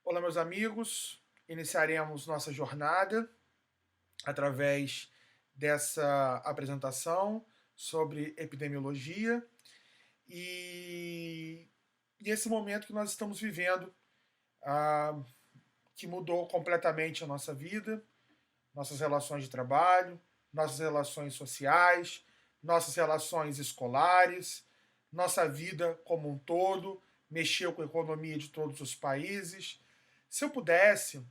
Olá, meus amigos. Iniciaremos nossa jornada através dessa apresentação sobre epidemiologia e esse momento que nós estamos vivendo, ah, que mudou completamente a nossa vida, nossas relações de trabalho, nossas relações sociais, nossas relações escolares, nossa vida como um todo, mexeu com a economia de todos os países. Se eu pudesse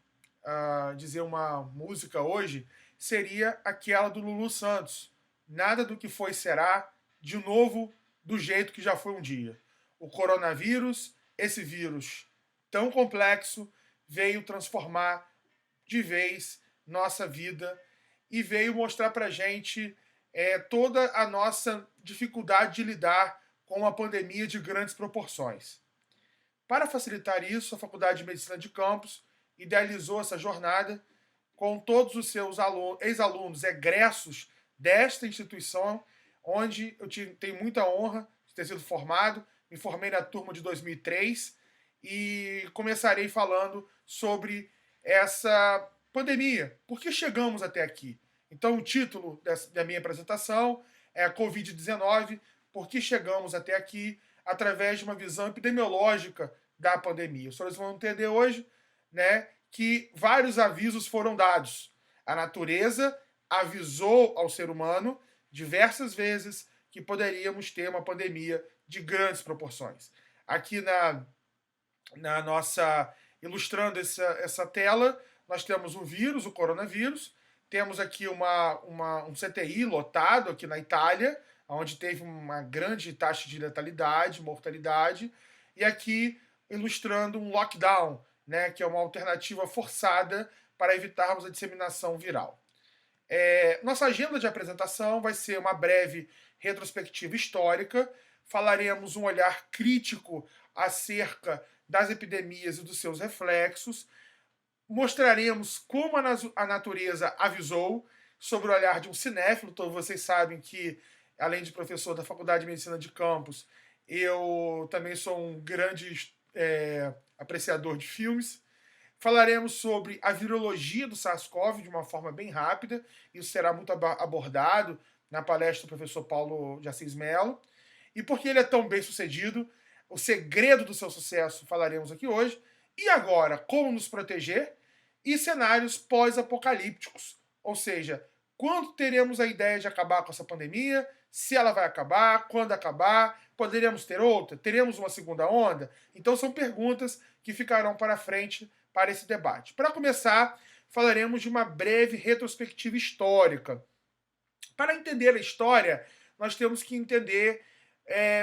dizer uma música hoje, seria aquela do Lulu Santos. Nada do que foi será, de novo do jeito que já foi um dia. O coronavírus, esse vírus tão complexo, veio transformar de vez nossa vida e veio mostrar pra gente toda a nossa dificuldade de lidar com uma pandemia de grandes proporções. Para facilitar isso, a Faculdade de Medicina de Campos idealizou essa jornada com todos os seus ex-alunos egressos desta instituição, onde eu tenho muita honra de ter sido formado. Me formei na turma de 2003 e começarei falando sobre essa pandemia. Por que chegamos até aqui? Então, o título da minha apresentação é a Covid-19, por que chegamos até aqui, através de uma visão epidemiológica da pandemia. Os senhores vão entender hoje, né, que vários avisos foram dados. A natureza avisou ao ser humano diversas vezes que poderíamos ter uma pandemia de grandes proporções. Aqui na nossa, ilustrando essa tela, nós temos um vírus, o coronavírus, temos aqui um CTI lotado aqui na Itália, onde teve uma grande taxa de letalidade, mortalidade, e aqui ilustrando um lockdown, né, que é uma alternativa forçada para evitarmos a disseminação viral. Nossa agenda de apresentação vai ser uma breve retrospectiva histórica, falaremos um olhar crítico acerca das epidemias e dos seus reflexos, mostraremos como a natureza avisou, sobre o olhar de um cinéfilo. Todos vocês sabem que, além de professor da Faculdade de Medicina de Campos, eu também sou um grande apreciador de filmes. Falaremos sobre a virologia do SARS-CoV de uma forma bem rápida. Isso será muito abordado na palestra do professor Paulo de Assis Melo. E por que ele é tão bem sucedido, o segredo do seu sucesso, falaremos aqui hoje. E agora, como nos proteger e cenários pós-apocalípticos. Ou seja, quando teremos a ideia de acabar com essa pandemia, se ela vai acabar, quando acabar, poderemos ter outra, teremos uma segunda onda? Então são perguntas que ficarão para frente para esse debate. Para começar, falaremos de uma breve retrospectiva histórica. Para entender a história, nós temos que entender,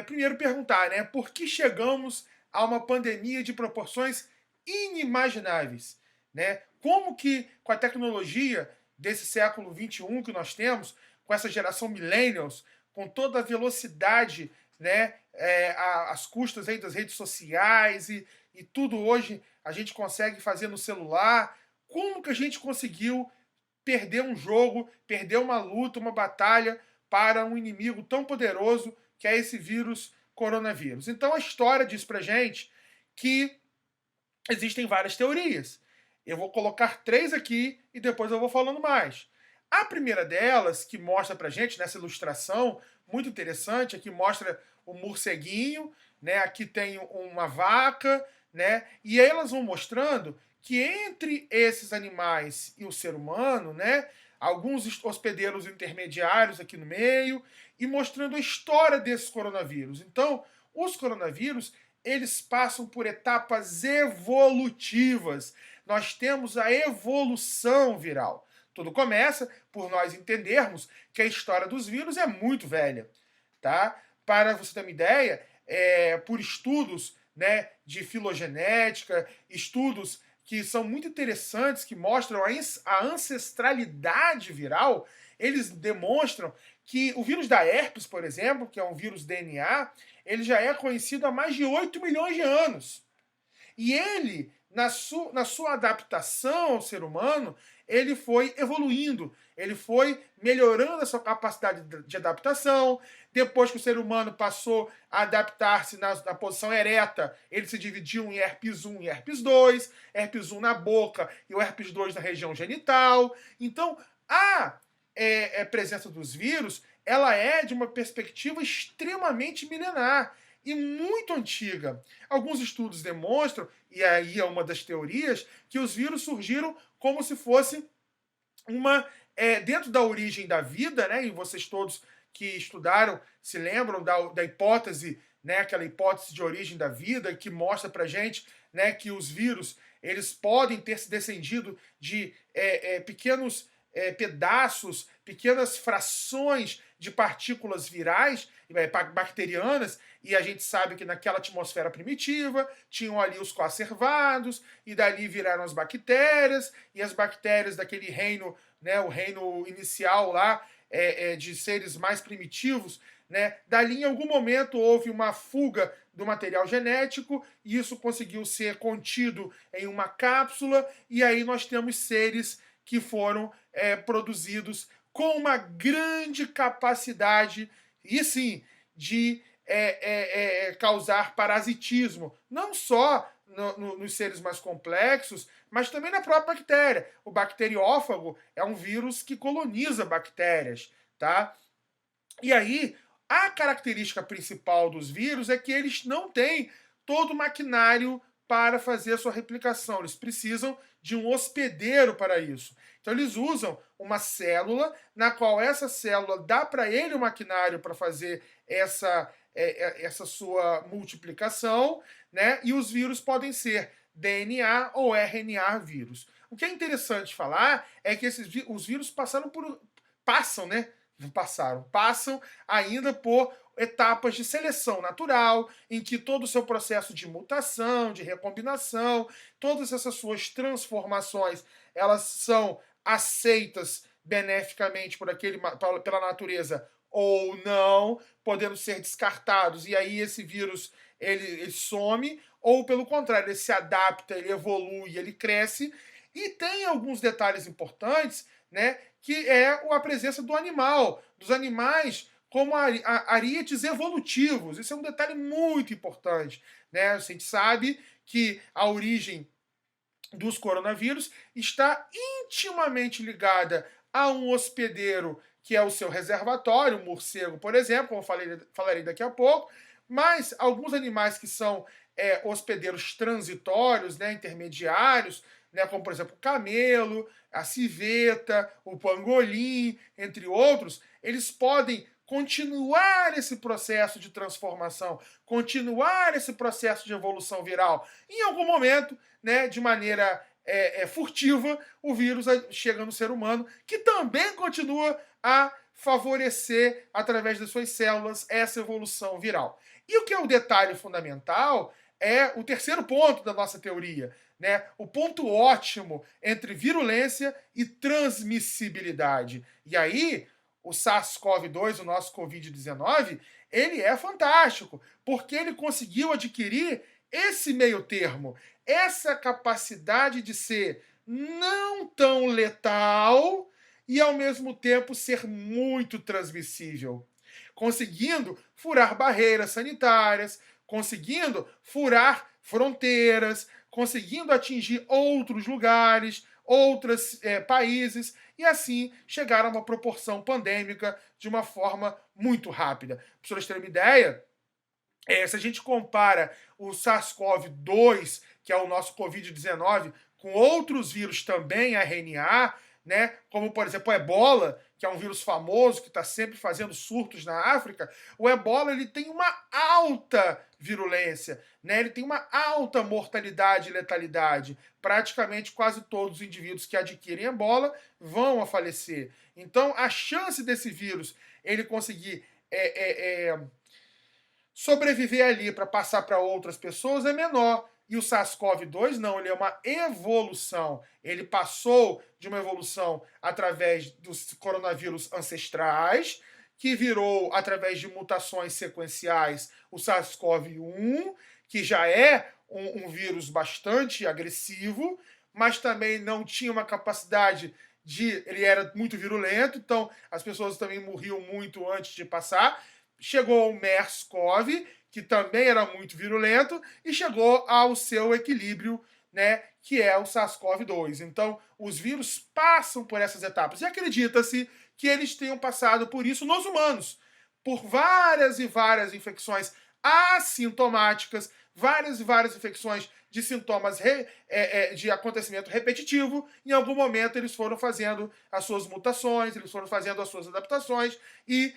primeiro perguntar, né, por que chegamos a uma pandemia de proporções inimagináveis, né? Como que, com a tecnologia desse século XXI que nós temos, com essa geração millennials, com toda a velocidade, né, às custas aí das redes sociais e tudo hoje a gente consegue fazer no celular, como que a gente conseguiu perder um jogo, perder uma luta, uma batalha para um inimigo tão poderoso que é esse vírus coronavírus? Então a história diz pra gente que existem várias teorias. Eu vou colocar 3 aqui e depois eu vou falando mais. A primeira delas, que mostra pra gente nessa ilustração muito interessante, aqui mostra o morceguinho, né? Aqui tem uma vaca, né? E aí elas vão mostrando que entre esses animais e o ser humano, né, alguns hospedeiros intermediários aqui no meio, e mostrando a história desses coronavírus. Então, os coronavírus, eles passam por etapas evolutivas. Nós temos a evolução viral. Tudo começa por nós entendermos que a história dos vírus é muito velha, tá? Para você ter uma ideia, por estudos, né, de filogenética, estudos que são muito interessantes, que mostram a ancestralidade viral, eles demonstram que o vírus da herpes, por exemplo, que é um vírus DNA, ele já é conhecido há mais de 8 milhões de anos. E ele na sua adaptação ao ser humano, ele foi evoluindo, ele foi melhorando a sua capacidade de adaptação. Depois que o ser humano passou a adaptar-se na posição ereta, ele se dividiu em herpes 1 e herpes 1 na boca e o herpes 2 na região genital. Então, a presença dos vírus, ela é de uma perspectiva extremamente milenar e muito antiga. Alguns estudos demonstram, e aí é uma das teorias, que os vírus surgiram como se fosse dentro da origem da vida, né? E vocês todos que estudaram se lembram da hipótese, né? Aquela hipótese de origem da vida que mostra pra gente, né, que os vírus eles podem ter se descendido de pequenos pedaços, pequenas frações de partículas virais, bacterianas, e a gente sabe que naquela atmosfera primitiva tinham ali os coacervados, e dali viraram as bactérias, e as bactérias daquele reino, né, o reino inicial lá, de seres mais primitivos, né, dali em algum momento houve uma fuga do material genético, e isso conseguiu ser contido em uma cápsula, e aí nós temos seres que foram produzidos com uma grande capacidade, e sim, de causar parasitismo, não só nos seres mais complexos, mas também na própria bactéria. O bacteriófago é um vírus que coloniza bactérias, tá? E aí, a característica principal dos vírus é que eles não têm todo o maquinário para fazer a sua replicação. Eles precisam de um hospedeiro para isso. Então, eles usam uma célula, na qual essa célula dá para ele o maquinário para fazer essa sua multiplicação, né? E os vírus podem ser DNA ou RNA vírus. O que é interessante falar é que os vírus passam, né? Não passaram, passam ainda por etapas de seleção natural, em que todo o seu processo de mutação, de recombinação, todas essas suas transformações, elas são aceitas beneficamente pela natureza ou não, podendo ser descartados, e aí esse vírus ele some, ou pelo contrário, ele se adapta, ele evolui, ele cresce, e tem alguns detalhes importantes, né, que é a presença do animal, dos animais como arietes evolutivos. Isso é um detalhe muito importante, né? A gente sabe que a origem dos coronavírus está intimamente ligada a um hospedeiro que é o seu reservatório, o morcego, por exemplo, como eu falarei daqui a pouco, mas alguns animais que são hospedeiros transitórios, né, intermediários, né, como por exemplo o camelo, a civeta, o pangolim, entre outros, eles podem continuar esse processo de transformação, continuar esse processo de evolução viral. Em algum momento, né, de maneira furtiva, o vírus chega no ser humano, que também continua a favorecer, através das suas células, essa evolução viral. E o que é o detalhe fundamental é o terceiro ponto da nossa teoria, né? O ponto ótimo entre virulência e transmissibilidade. E aí, o SARS-CoV-2, o nosso Covid-19, ele é fantástico, porque ele conseguiu adquirir esse meio termo, essa capacidade de ser não tão letal e, ao mesmo tempo, ser muito transmissível, conseguindo furar barreiras sanitárias, conseguindo furar fronteiras, conseguindo atingir outros lugares, outros países, e assim chegar a uma proporção pandêmica de uma forma muito rápida. Para vocês terem uma ideia, se a gente compara o SARS-CoV-2, que é o nosso Covid-19, com outros vírus também RNA, né, como por exemplo o Ebola, que é um vírus famoso que está sempre fazendo surtos na África, o Ebola ele tem uma alta virulência, né, ele tem uma alta mortalidade e letalidade. Praticamente quase todos os indivíduos que adquirem Ebola vão a falecer. Então a chance desse vírus ele conseguir sobreviver ali para passar para outras pessoas é menor. E o SARS-CoV-2 não, ele é uma evolução. Ele passou de uma evolução através dos coronavírus ancestrais, que virou, através de mutações sequenciais, o SARS-CoV-1, que já é um vírus bastante agressivo, mas também não tinha uma capacidade ele era muito virulento, então as pessoas também morriam muito antes de passar. Chegou o MERS-CoV, que também era muito virulento, e chegou ao seu equilíbrio, né, que é o SARS-CoV-2. Então, os vírus passam por essas etapas. E acredita-se que eles tenham passado por isso nos humanos, por várias e várias infecções assintomáticas, várias e várias infecções de sintomas de acontecimento repetitivo. Em algum momento eles foram fazendo as suas mutações, eles foram fazendo as suas adaptações e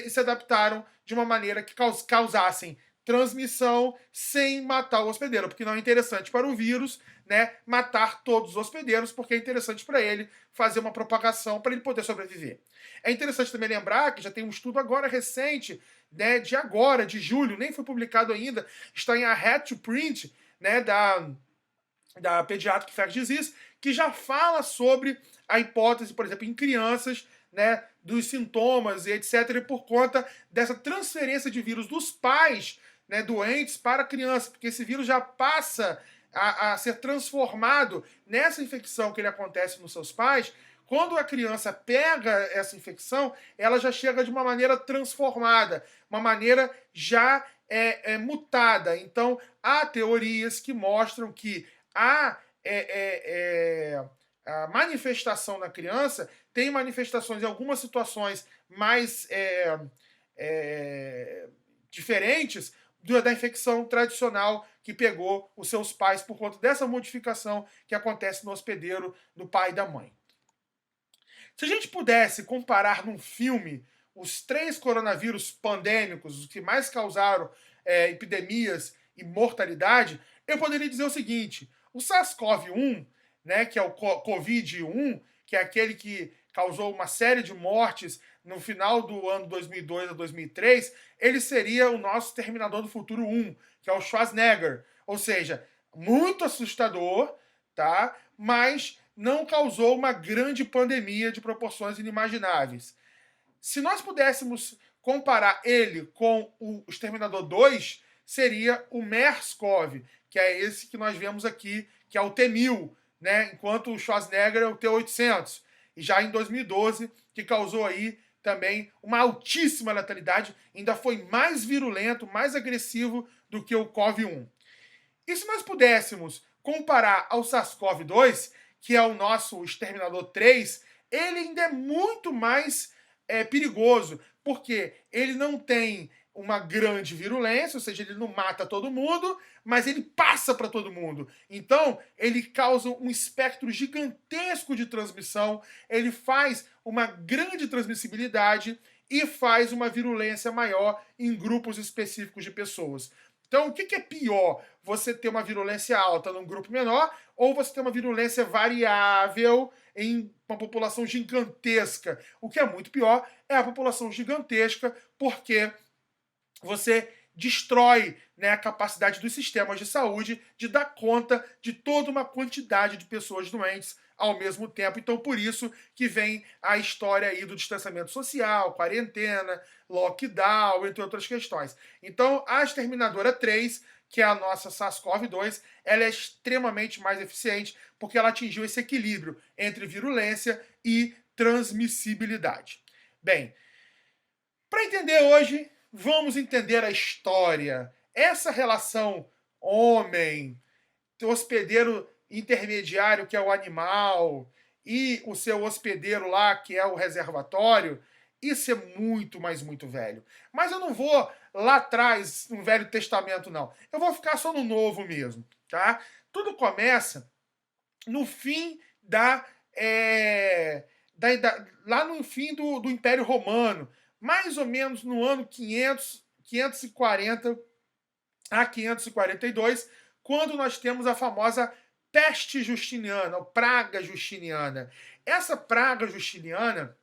se adaptaram de uma maneira que causassem transmissão sem matar o hospedeiro, porque não é interessante para o vírus, né, matar todos os hospedeiros, porque é interessante para ele fazer uma propagação para ele poder sobreviver. É interessante também lembrar que já tem um estudo agora recente, né, de julho, nem foi publicado ainda, está em A Head to Print, né, da Pediatric Infectious Disease, que já fala sobre a hipótese, por exemplo, em crianças, né, dos sintomas e etc., e por conta dessa transferência de vírus dos pais, né, doentes para a criança, porque esse vírus já passa a ser transformado nessa infecção que ele acontece nos seus pais. Quando a criança pega essa infecção, ela já chega de uma maneira transformada, uma maneira já mutada. Então, há teorias que mostram que a manifestação na criança tem manifestações em algumas situações mais diferentes da infecção tradicional que pegou os seus pais por conta dessa modificação que acontece no hospedeiro do pai e da mãe. Se a gente pudesse comparar num filme os 3 coronavírus pandêmicos, os que mais causaram epidemias e mortalidade, eu poderia dizer o seguinte: o SARS-CoV-1, né, que é o Covid-1, que é aquele que causou uma série de mortes no final do ano 2002 a 2003, ele seria o nosso Terminador do Futuro 1, que é o Schwarzenegger. Ou seja, muito assustador, tá? Mas não causou uma grande pandemia de proporções inimagináveis. Se nós pudéssemos comparar ele com o Exterminador 2, seria o MERS-CoV, que é esse que nós vemos aqui, que é o T-1000, né? Enquanto o Schwarzenegger é o T-800. E já em 2012, que causou aí também uma altíssima letalidade, ainda foi mais virulento, mais agressivo do que o CoV-1. E se nós pudéssemos comparar ao SARS-CoV-2, que é o nosso Exterminador 3, ele ainda é muito mais perigoso, porque ele não tem uma grande virulência, ou seja, ele não mata todo mundo, mas ele passa para todo mundo. Então, ele causa um espectro gigantesco de transmissão, ele faz uma grande transmissibilidade e faz uma virulência maior em grupos específicos de pessoas. Então, o que é pior? Você ter uma virulência alta num grupo menor ou você ter uma virulência variável em uma população gigantesca? O que é muito pior é a população gigantesca, porque você destrói, né, a capacidade dos sistemas de saúde de dar conta de toda uma quantidade de pessoas doentes ao mesmo tempo. Então, por isso que vem a história aí do distanciamento social, quarentena, lockdown, entre outras questões. Então, a Exterminadora 3, que é a nossa SARS-CoV-2, ela é extremamente mais eficiente porque ela atingiu esse equilíbrio entre virulência e transmissibilidade. Bem, para entender hoje, vamos entender a história. Essa relação homem, hospedeiro intermediário, que é o animal, e o seu hospedeiro lá, que é o reservatório, isso é muito, mas muito velho. Mas eu não vou lá atrás, no Velho Testamento, não. Eu vou ficar só no Novo mesmo, tá? Tudo começa no fim lá no fim do Império Romano, mais ou menos no ano 540 a 542, quando nós temos a famosa peste justiniana, ou praga justiniana. Essa praga justiniana,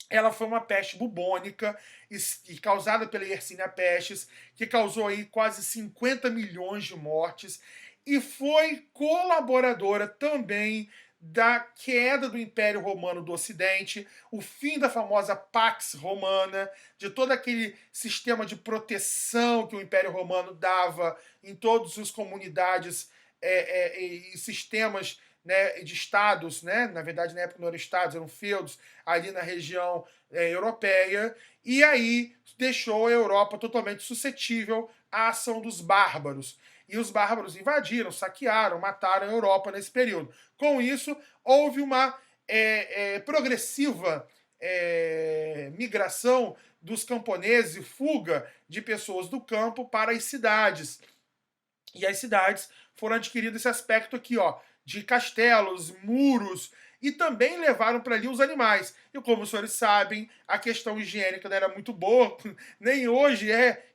ela foi uma peste bubônica e causada pela Yersinia pestis, que causou aí quase 50 milhões de mortes e foi colaboradora também da queda do Império Romano do Ocidente, o fim da famosa Pax Romana, de todo aquele sistema de proteção que o Império Romano dava em todas as comunidades e sistemas, né, de estados, né? Na verdade, na época não eram estados, eram feudos, ali na região europeia, e aí deixou a Europa totalmente suscetível à ação dos bárbaros. E os bárbaros invadiram, saquearam, mataram a Europa nesse período. Com isso, houve uma progressiva migração dos camponeses e fuga de pessoas do campo para as cidades. E as cidades foram adquirindo esse aspecto aqui, ó, de castelos, muros, e também levaram para ali os animais. E como os senhores sabem, a questão higiênica não era muito boa, nem hoje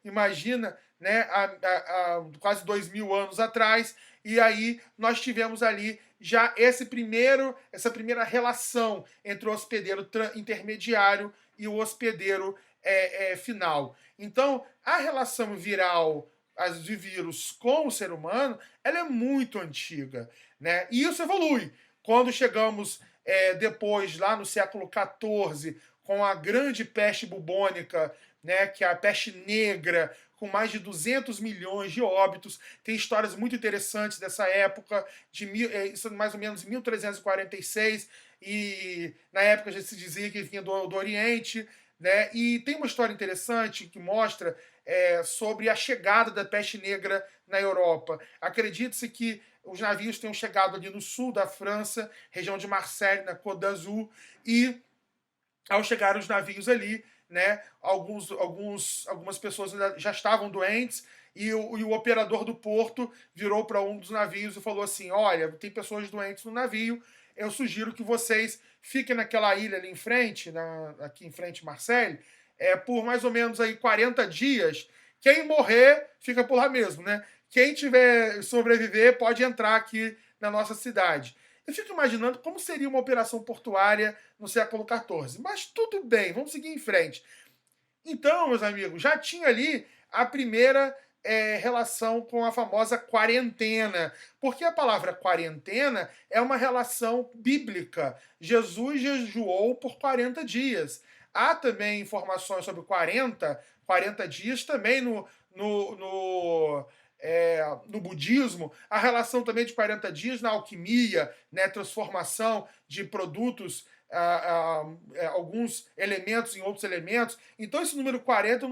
imagina, né, há quase 2000 anos atrás, e aí nós tivemos ali já essa primeira relação entre o hospedeiro intermediário e o hospedeiro final. Então, a relação viral de vírus com o ser humano, ela é muito antiga, né? E isso evolui. Quando chegamos depois, lá no século XIV, com a grande peste bubônica, né, que é a peste negra, com mais de 200 milhões de óbitos. Tem histórias muito interessantes dessa época, isso mais ou menos em 1346, e na época já se dizia que vinha do Oriente, né? E tem uma história interessante que mostra sobre a chegada da peste negra na Europa. Acredita-se que os navios tenham chegado ali no sul da França, região de Marseille, na Côte d'Azur, e ao chegar os navios ali, né, algumas pessoas já estavam doentes, e o operador do porto virou para um dos navios e falou assim: olha, tem pessoas doentes no navio, eu sugiro que vocês fiquem naquela ilha ali em frente, aqui em frente Marseille, por mais ou menos aí 40 dias. Quem morrer, fica por lá mesmo, né? Quem tiver sobreviver pode entrar aqui na nossa cidade. Eu fico imaginando como seria uma operação portuária no século XIV. Mas tudo bem, vamos seguir em frente. Então, meus amigos, já tinha ali a primeira relação com a famosa quarentena. Porque a palavra quarentena é uma relação bíblica. Jesus jejuou por 40 dias. Há também informações sobre 40 dias também no budismo, a relação também de 40 dias na alquimia, né, transformação de produtos, alguns elementos em outros elementos. Então esse número 40 é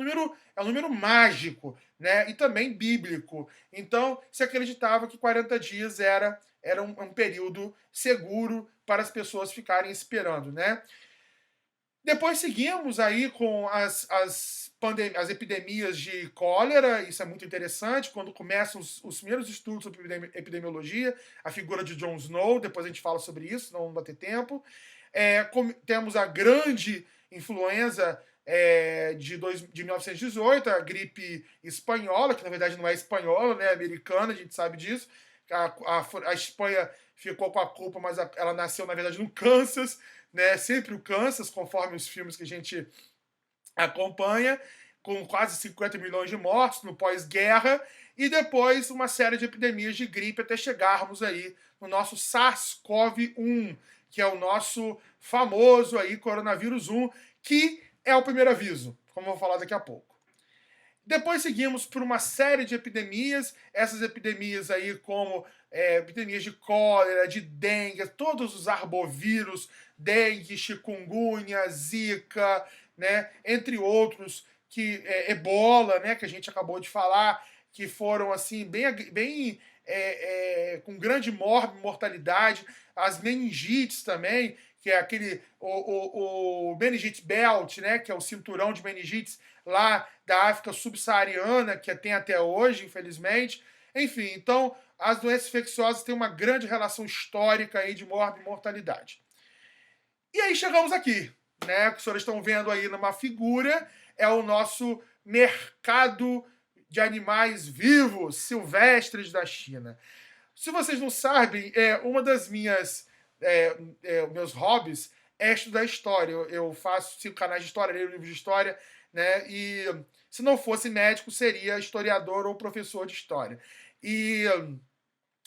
um número mágico, né, e também bíblico. Então se acreditava que 40 dias era um período seguro para as pessoas ficarem esperando, né? Depois seguimos aí com as epidemias de cólera, isso é muito interessante, quando começam os primeiros estudos sobre epidemiologia, a figura de John Snow, depois a gente fala sobre isso, não vai ter tempo. Temos a grande influenza de 1918, a gripe espanhola, que na verdade não é espanhola, né, é americana, a gente sabe disso. A Espanha ficou com a culpa, mas ela nasceu, na verdade, no Kansas, né? Sempre o Kansas, conforme os filmes que a gente acompanha, com quase 50 milhões de mortos no pós-guerra, e depois uma série de epidemias de gripe até chegarmos aí no nosso SARS-CoV-1, que é o nosso famoso aí coronavírus 1, que é o primeiro aviso, como eu vou falar daqui a pouco. Depois seguimos por uma série de epidemias, essas epidemias aí como epidemias de cólera, de dengue, todos os arbovírus, dengue, chikungunya, zika, né, entre outros, que ebola, né, que a gente acabou de falar, que foram assim bem com grande mortalidade, as meningites também, que é o meningite belt, né, que é o cinturão de meningites lá da África subsaariana, que tem até hoje, infelizmente. Enfim, então as doenças infecciosas têm uma grande relação histórica aí de mortalidade. E aí chegamos aqui, né? O que os senhores estão vendo aí numa figura é o nosso mercado de animais vivos, silvestres da China. Se vocês não sabem, uma das meus hobbies é estudar história. Eu faço 5 canais de história, leio livros de história, né? E se não fosse médico, seria historiador ou professor de história. E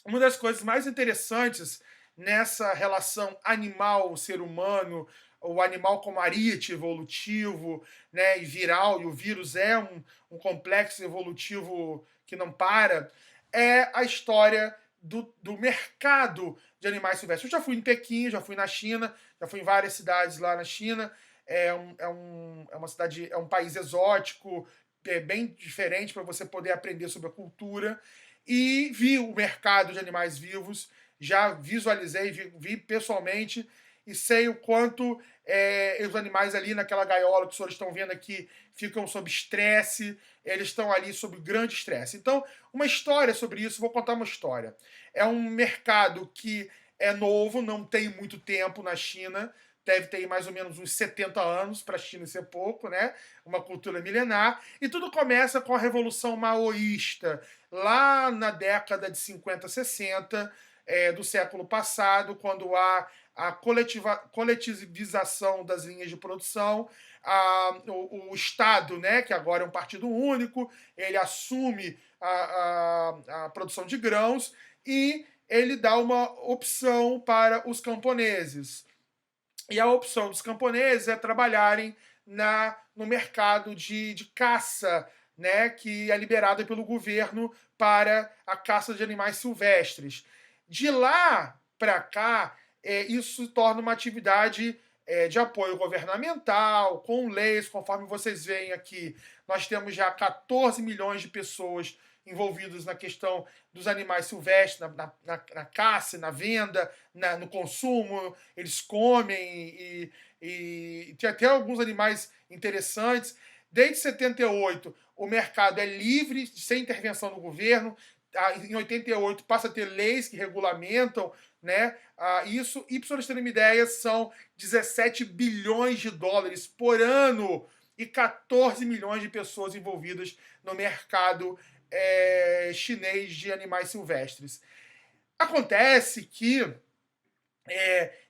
uma das coisas mais interessantes nessa relação animal-ser humano, o animal como ariete evolutivo, né, e viral, e o vírus é um complexo evolutivo que não para, é a história do mercado de animais silvestres. Eu já fui em Pequim, já fui na China, já fui em várias cidades lá na China. É uma cidade, é um país exótico, bem diferente para você poder aprender sobre a cultura. E vi o mercado de animais vivos, já visualizei, vi pessoalmente e sei o quanto os animais ali naquela gaiola que os senhores estão vendo aqui ficam sob estresse, eles estão ali sob grande estresse. Então, uma história sobre isso, vou contar uma história. É um mercado que é novo, não tem muito tempo na China, deve ter mais ou menos uns 70 anos, para a China ser pouco, né? Uma cultura milenar. E tudo começa com a Revolução Maoísta, lá na década de 50, 60 do século passado, quando há a coletivização das linhas de produção, o Estado, né, que agora é um partido único, ele assume a produção de grãos e ele dá uma opção para os camponeses. E a opção dos camponeses é trabalharem no mercado de caça, né, que é liberado pelo governo para a caça de animais silvestres. De lá para cá, isso se torna uma atividade de apoio governamental, com leis, conforme vocês veem aqui. Nós temos já 14 milhões de pessoas envolvidas na questão dos animais silvestres, na caça, na venda, no consumo. Eles comem e tem até alguns animais interessantes. Desde 78, o mercado é livre, sem intervenção do governo. Em 88 passa a ter leis que regulamentam, né, isso. E para vocês terem uma ideia, são 17 bilhões de dólares por ano e 14 milhões de pessoas envolvidas no mercado chinês de animais silvestres. Acontece que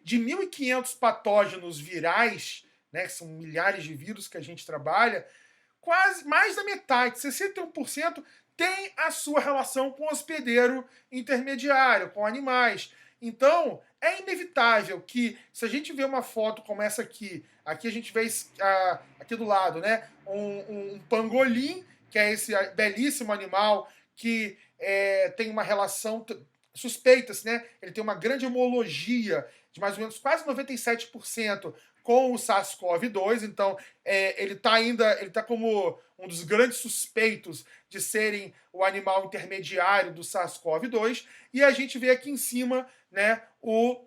de 1.500 patógenos virais, né, que são milhares de vírus que a gente trabalha, quase mais da metade, 61%, tem a sua relação com o hospedeiro intermediário, com animais. Então, é inevitável que, se a gente vê uma foto como essa aqui a gente vê aqui do lado, né, um pangolim, que é esse belíssimo animal que tem uma relação suspeita-se, né? Ele tem uma grande homologia de mais ou menos quase 97% com o SARS-CoV-2, então ele está como um dos grandes suspeitos de serem o animal intermediário do SARS-CoV-2, e a gente vê aqui em cima, né, o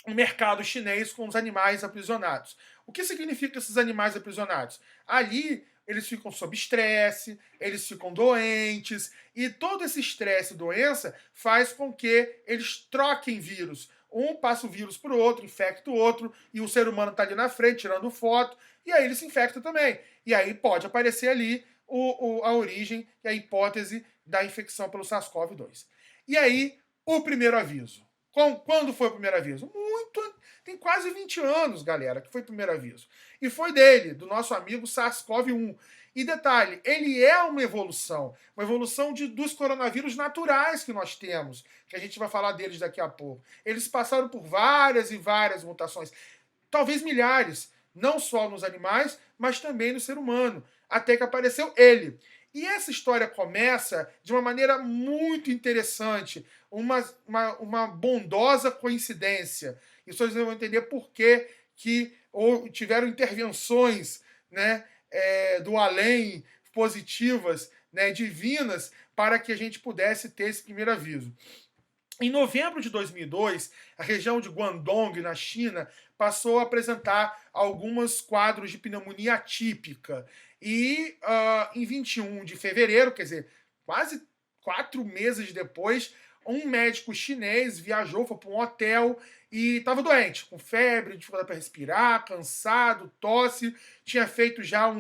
mercado chinês com os animais aprisionados. O que significa esses animais aprisionados? Ali eles ficam sob estresse, eles ficam doentes, e todo esse estresse e doença faz com que eles troquem vírus. Um passa o vírus para o outro, infecta o outro, e o ser humano está ali na frente, tirando foto, e aí ele se infecta também. E aí pode aparecer ali a origem e a hipótese da infecção pelo SARS-CoV-2. E aí, o primeiro aviso. Quando foi o primeiro aviso? Tem quase 20 anos, galera, que foi o primeiro aviso. E foi dele, do nosso amigo SARS-CoV-1. E detalhe, ele é uma evolução dos coronavírus naturais que nós temos, que a gente vai falar deles daqui a pouco. Eles passaram por várias e várias mutações, talvez milhares, não só nos animais, mas também no ser humano, até que apareceu ele. E essa história começa de uma maneira muito interessante, uma bondosa coincidência. E vocês vão entender por que tiveram intervenções, né, do além, positivas, né, divinas, para que a gente pudesse ter esse primeiro aviso. Em novembro de 2002, a região de Guangdong, na China, passou a apresentar alguns quadros de pneumonia atípica. E em 21 de fevereiro, quer dizer, quase 4 meses depois, um médico chinês viajou, foi para um hotel e estava doente, com febre, dificuldade para respirar, cansado, tosse, tinha feito já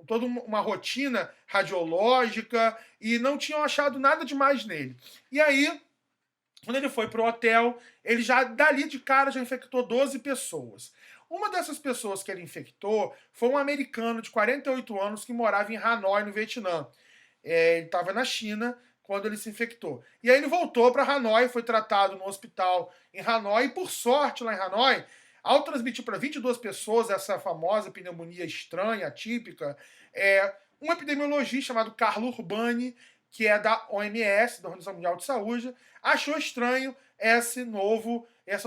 toda uma rotina radiológica e não tinham achado nada demais nele. E aí, quando ele foi para o hotel, ele já, dali de cara, já infectou 12 pessoas. Uma dessas pessoas que ele infectou foi um americano de 48 anos que morava em Hanoi, no Vietnã. Ele estava na China, quando ele se infectou. E aí ele voltou para Hanoi, foi tratado no hospital em Hanoi, e por sorte lá em Hanoi, ao transmitir para 22 pessoas essa famosa pneumonia estranha, atípica, um epidemiologista chamado Carlo Urbani, que é da OMS, da Organização Mundial de Saúde, achou estranho essa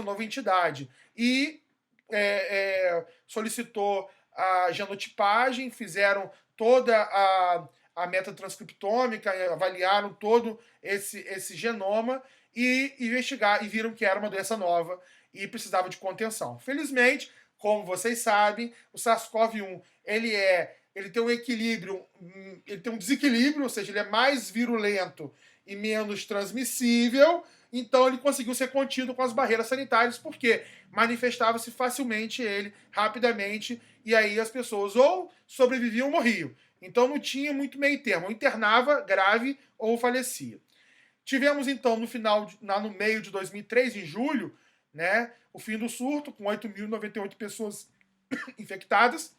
nova entidade e solicitou a genotipagem, fizeram toda a metatranscriptômica, avaliaram todo esse genoma e viram que era uma doença nova e precisava de contenção. Felizmente, como vocês sabem, o SARS-CoV-1 ele tem um equilíbrio, ele tem um desequilíbrio, ou seja, ele é mais virulento e menos transmissível, então ele conseguiu ser contido com as barreiras sanitárias, porque manifestava-se facilmente ele, rapidamente, e aí as pessoas ou sobreviviam ou morriam. Então não tinha muito meio termo, ou internava grave ou falecia. Tivemos então no meio de 2003, em julho, né, o fim do surto, com 8.098 pessoas infectadas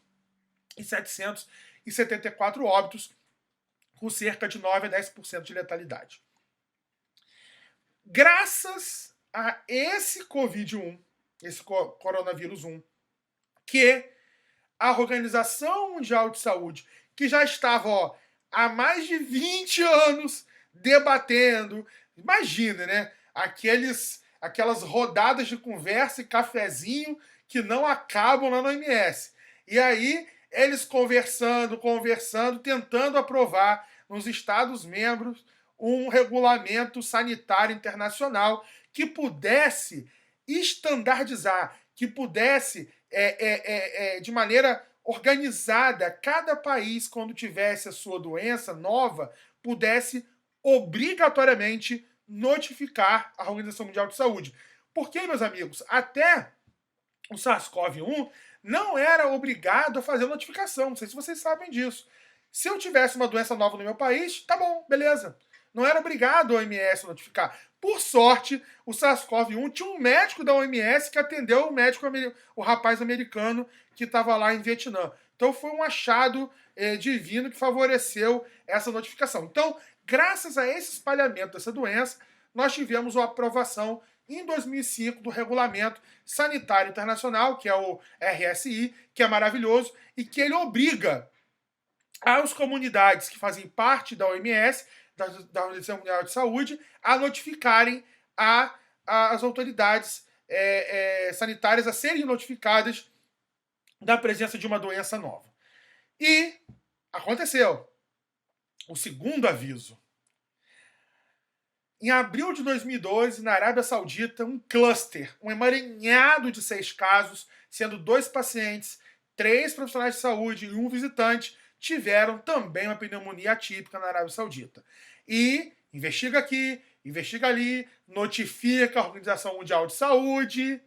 e 774 óbitos, com cerca de 9 a 10% de letalidade. Graças a esse Covid-1, esse coronavírus 1, que a Organização Mundial de Saúde, que já estava há mais de 20 anos debatendo, imagina, né? Aquelas rodadas de conversa e cafezinho que não acabam lá no OMS. E aí, eles conversando, tentando aprovar nos Estados-membros um regulamento sanitário internacional que pudesse estandardizar, que pudesse, de maneira organizada, cada país, quando tivesse a sua doença nova, pudesse obrigatoriamente notificar a Organização Mundial de Saúde. Porque, meus amigos, até o SARS-CoV-1 não era obrigado a fazer notificação. Não sei se vocês sabem disso. Se eu tivesse uma doença nova no meu país, tá bom, beleza. Não era obrigado a OMS a notificar. Por sorte, o SARS-CoV-1 tinha um médico da OMS que atendeu o rapaz americano que estava lá em Vietnã. Então foi um achado divino que favoreceu essa notificação. Então, graças a esse espalhamento dessa doença, nós tivemos a aprovação em 2005 do Regulamento Sanitário Internacional, que é o RSI, que é maravilhoso, e que ele obriga as comunidades que fazem parte da OMS, da Organização Mundial de Saúde, a notificarem as autoridades sanitárias a serem notificadas da presença de uma doença nova. E aconteceu. O segundo aviso. Em abril de 2012, na Arábia Saudita, um cluster, um emaranhado de 6 casos, sendo 2 pacientes, 3 profissionais de saúde e 1 visitante, tiveram também uma pneumonia atípica na Arábia Saudita. E investiga aqui, investiga ali, notifica a Organização Mundial de Saúde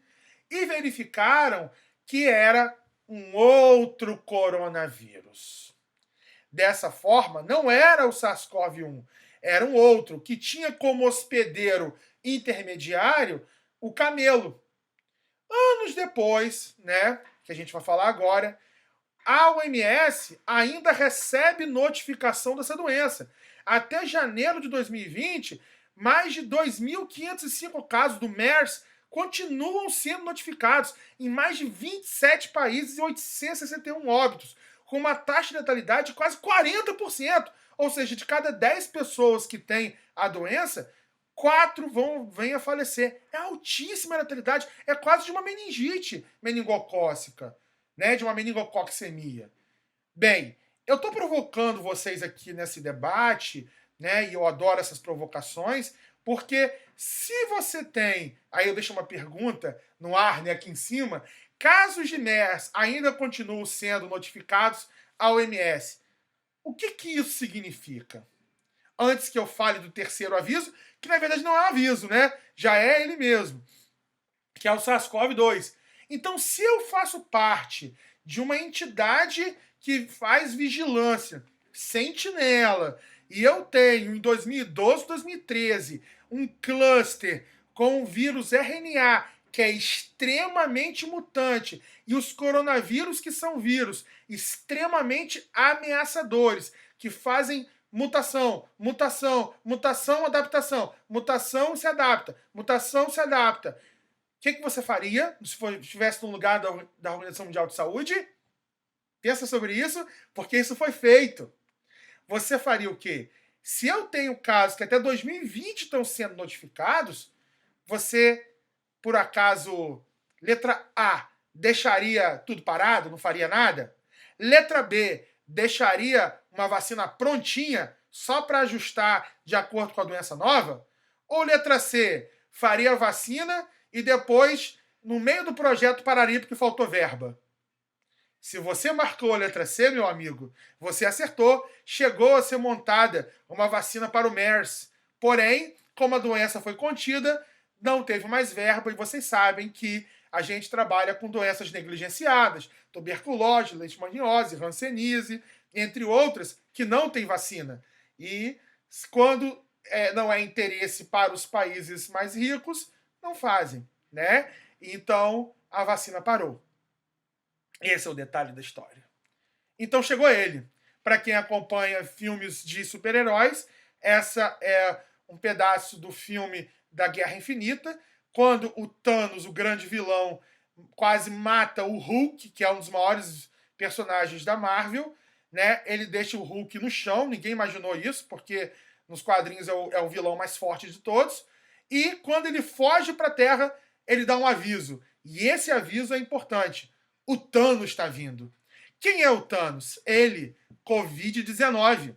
e verificaram que era um outro coronavírus. Dessa forma, não era o SARS-CoV-1, era um outro que tinha como hospedeiro intermediário o camelo. Anos depois, né, que a gente vai falar agora, a OMS ainda recebe notificação dessa doença. Até janeiro de 2020, mais de 2.505 casos do MERS continuam sendo notificados em mais de 27 países e 861 óbitos, com uma taxa de letalidade de quase 40%. Ou seja, de cada 10 pessoas que têm a doença, 4 vêm a falecer. É altíssima a letalidade, é quase de uma meningite meningocócica, né, de uma meningococcemia. Bem, eu estou provocando vocês aqui nesse debate, né, e eu adoro essas provocações, porque se você tem, aí eu deixo uma pergunta no ar, né, aqui em cima, casos de MERS ainda continuam sendo notificados à OMS. O que isso significa? Antes que eu fale do terceiro aviso, que na verdade não é um aviso, né? Já é ele mesmo, que é o SARS-CoV-2. Então, se eu faço parte de uma entidade que faz vigilância, sentinela, e eu tenho em 2012, 2013, um cluster com o vírus RNA, que é extremamente mutante, e os coronavírus, que são vírus extremamente ameaçadores, que fazem Mutação, mutação, mutação, adaptação. Mutação se adapta, mutação se adapta. O que você faria se estivesse no lugar da Organização Mundial de Saúde? Pensa sobre isso, porque isso foi feito. Você faria o quê? Se eu tenho casos que até 2020 estão sendo notificados, você, por acaso, letra A, deixaria tudo parado, não faria nada? Letra B, deixaria uma vacina prontinha só para ajustar de acordo com a doença nova? Ou letra C, faria a vacina e depois, no meio do projeto, pararia porque faltou verba? Se você marcou a letra C, meu amigo, você acertou. Chegou a ser montada uma vacina para o MERS. Porém, como a doença foi contida, não teve mais verba e vocês sabem que a gente trabalha com doenças negligenciadas, tuberculose, leishmaniose, hanseníase, entre outras, que não tem vacina. E quando não é interesse para os países mais ricos, não fazem, né? Então, a vacina parou. Esse é o detalhe da história. Então chegou ele. Para quem acompanha filmes de super-heróis, essa é um pedaço do filme da Guerra Infinita, quando o Thanos, o grande vilão, quase mata o Hulk, que é um dos maiores personagens da Marvel, né? Ele deixa o Hulk no chão, ninguém imaginou isso, porque nos quadrinhos é o vilão mais forte de todos. E quando ele foge para a Terra, ele dá um aviso. E esse aviso é importante. O Thanos está vindo. Quem é o Thanos? Ele, Covid-19.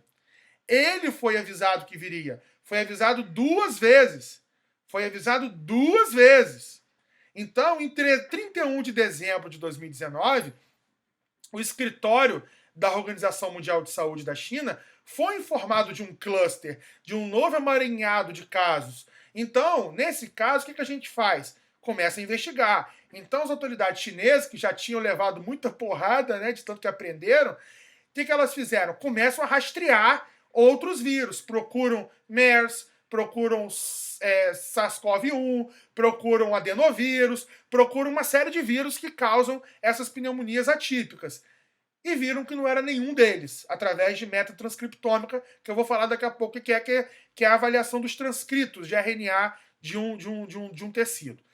Ele foi avisado que viria. Foi avisado 2 vezes. Foi avisado 2 vezes. Então, entre 31 de dezembro de 2019, o escritório da Organização Mundial de Saúde da China foi informado de um cluster, de um novo emaranhado de casos. Então, nesse caso, o que a gente faz? Começa a investigar. Então, as autoridades chinesas, que já tinham levado muita porrada, né, de tanto que aprenderam, o que elas fizeram? Começam a rastrear outros vírus. Procuram MERS, procuram SARS-CoV-1, procuram adenovírus, procuram uma série de vírus que causam essas pneumonias atípicas. E viram que não era nenhum deles, através de metatranscriptômica, que eu vou falar daqui a pouco, que é a avaliação dos transcritos de RNA de um tecido.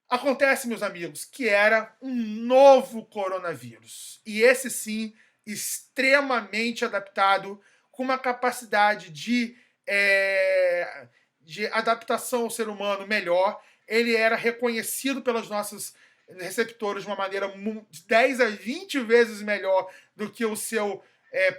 Acontece, meus amigos, que era um novo coronavírus. E esse sim, extremamente adaptado, com uma capacidade de adaptação ao ser humano melhor. Ele era reconhecido pelos nossos receptores de uma maneira de 10 a 20 vezes melhor do que o seu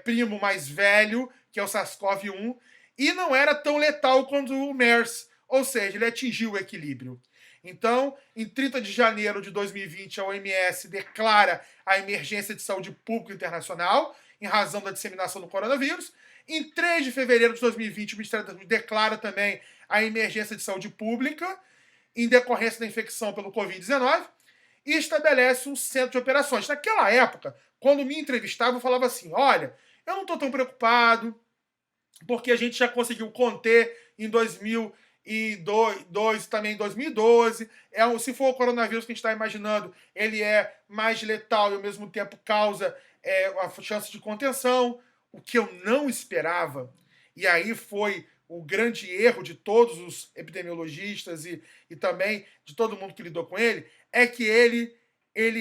primo mais velho, que é o SARS-CoV-1, e não era tão letal quanto o MERS, ou seja, ele atingiu o equilíbrio. Então, em 30 de janeiro de 2020, a OMS declara a emergência de saúde pública internacional em razão da disseminação do coronavírus. Em 3 de fevereiro de 2020, o Ministério da Saúde declara também a emergência de saúde pública em decorrência da infecção pelo Covid-19 e estabelece um centro de operações. Naquela época, quando me entrevistava, eu falava assim, olha, eu não estou tão preocupado, porque a gente já conseguiu conter em 2002, também em 2012. Se for o coronavírus que a gente está imaginando, ele é mais letal e ao mesmo tempo causa a chance de contenção. O que eu não esperava, e aí foi o grande erro de todos os epidemiologistas e também de todo mundo que lidou com ele, é que ele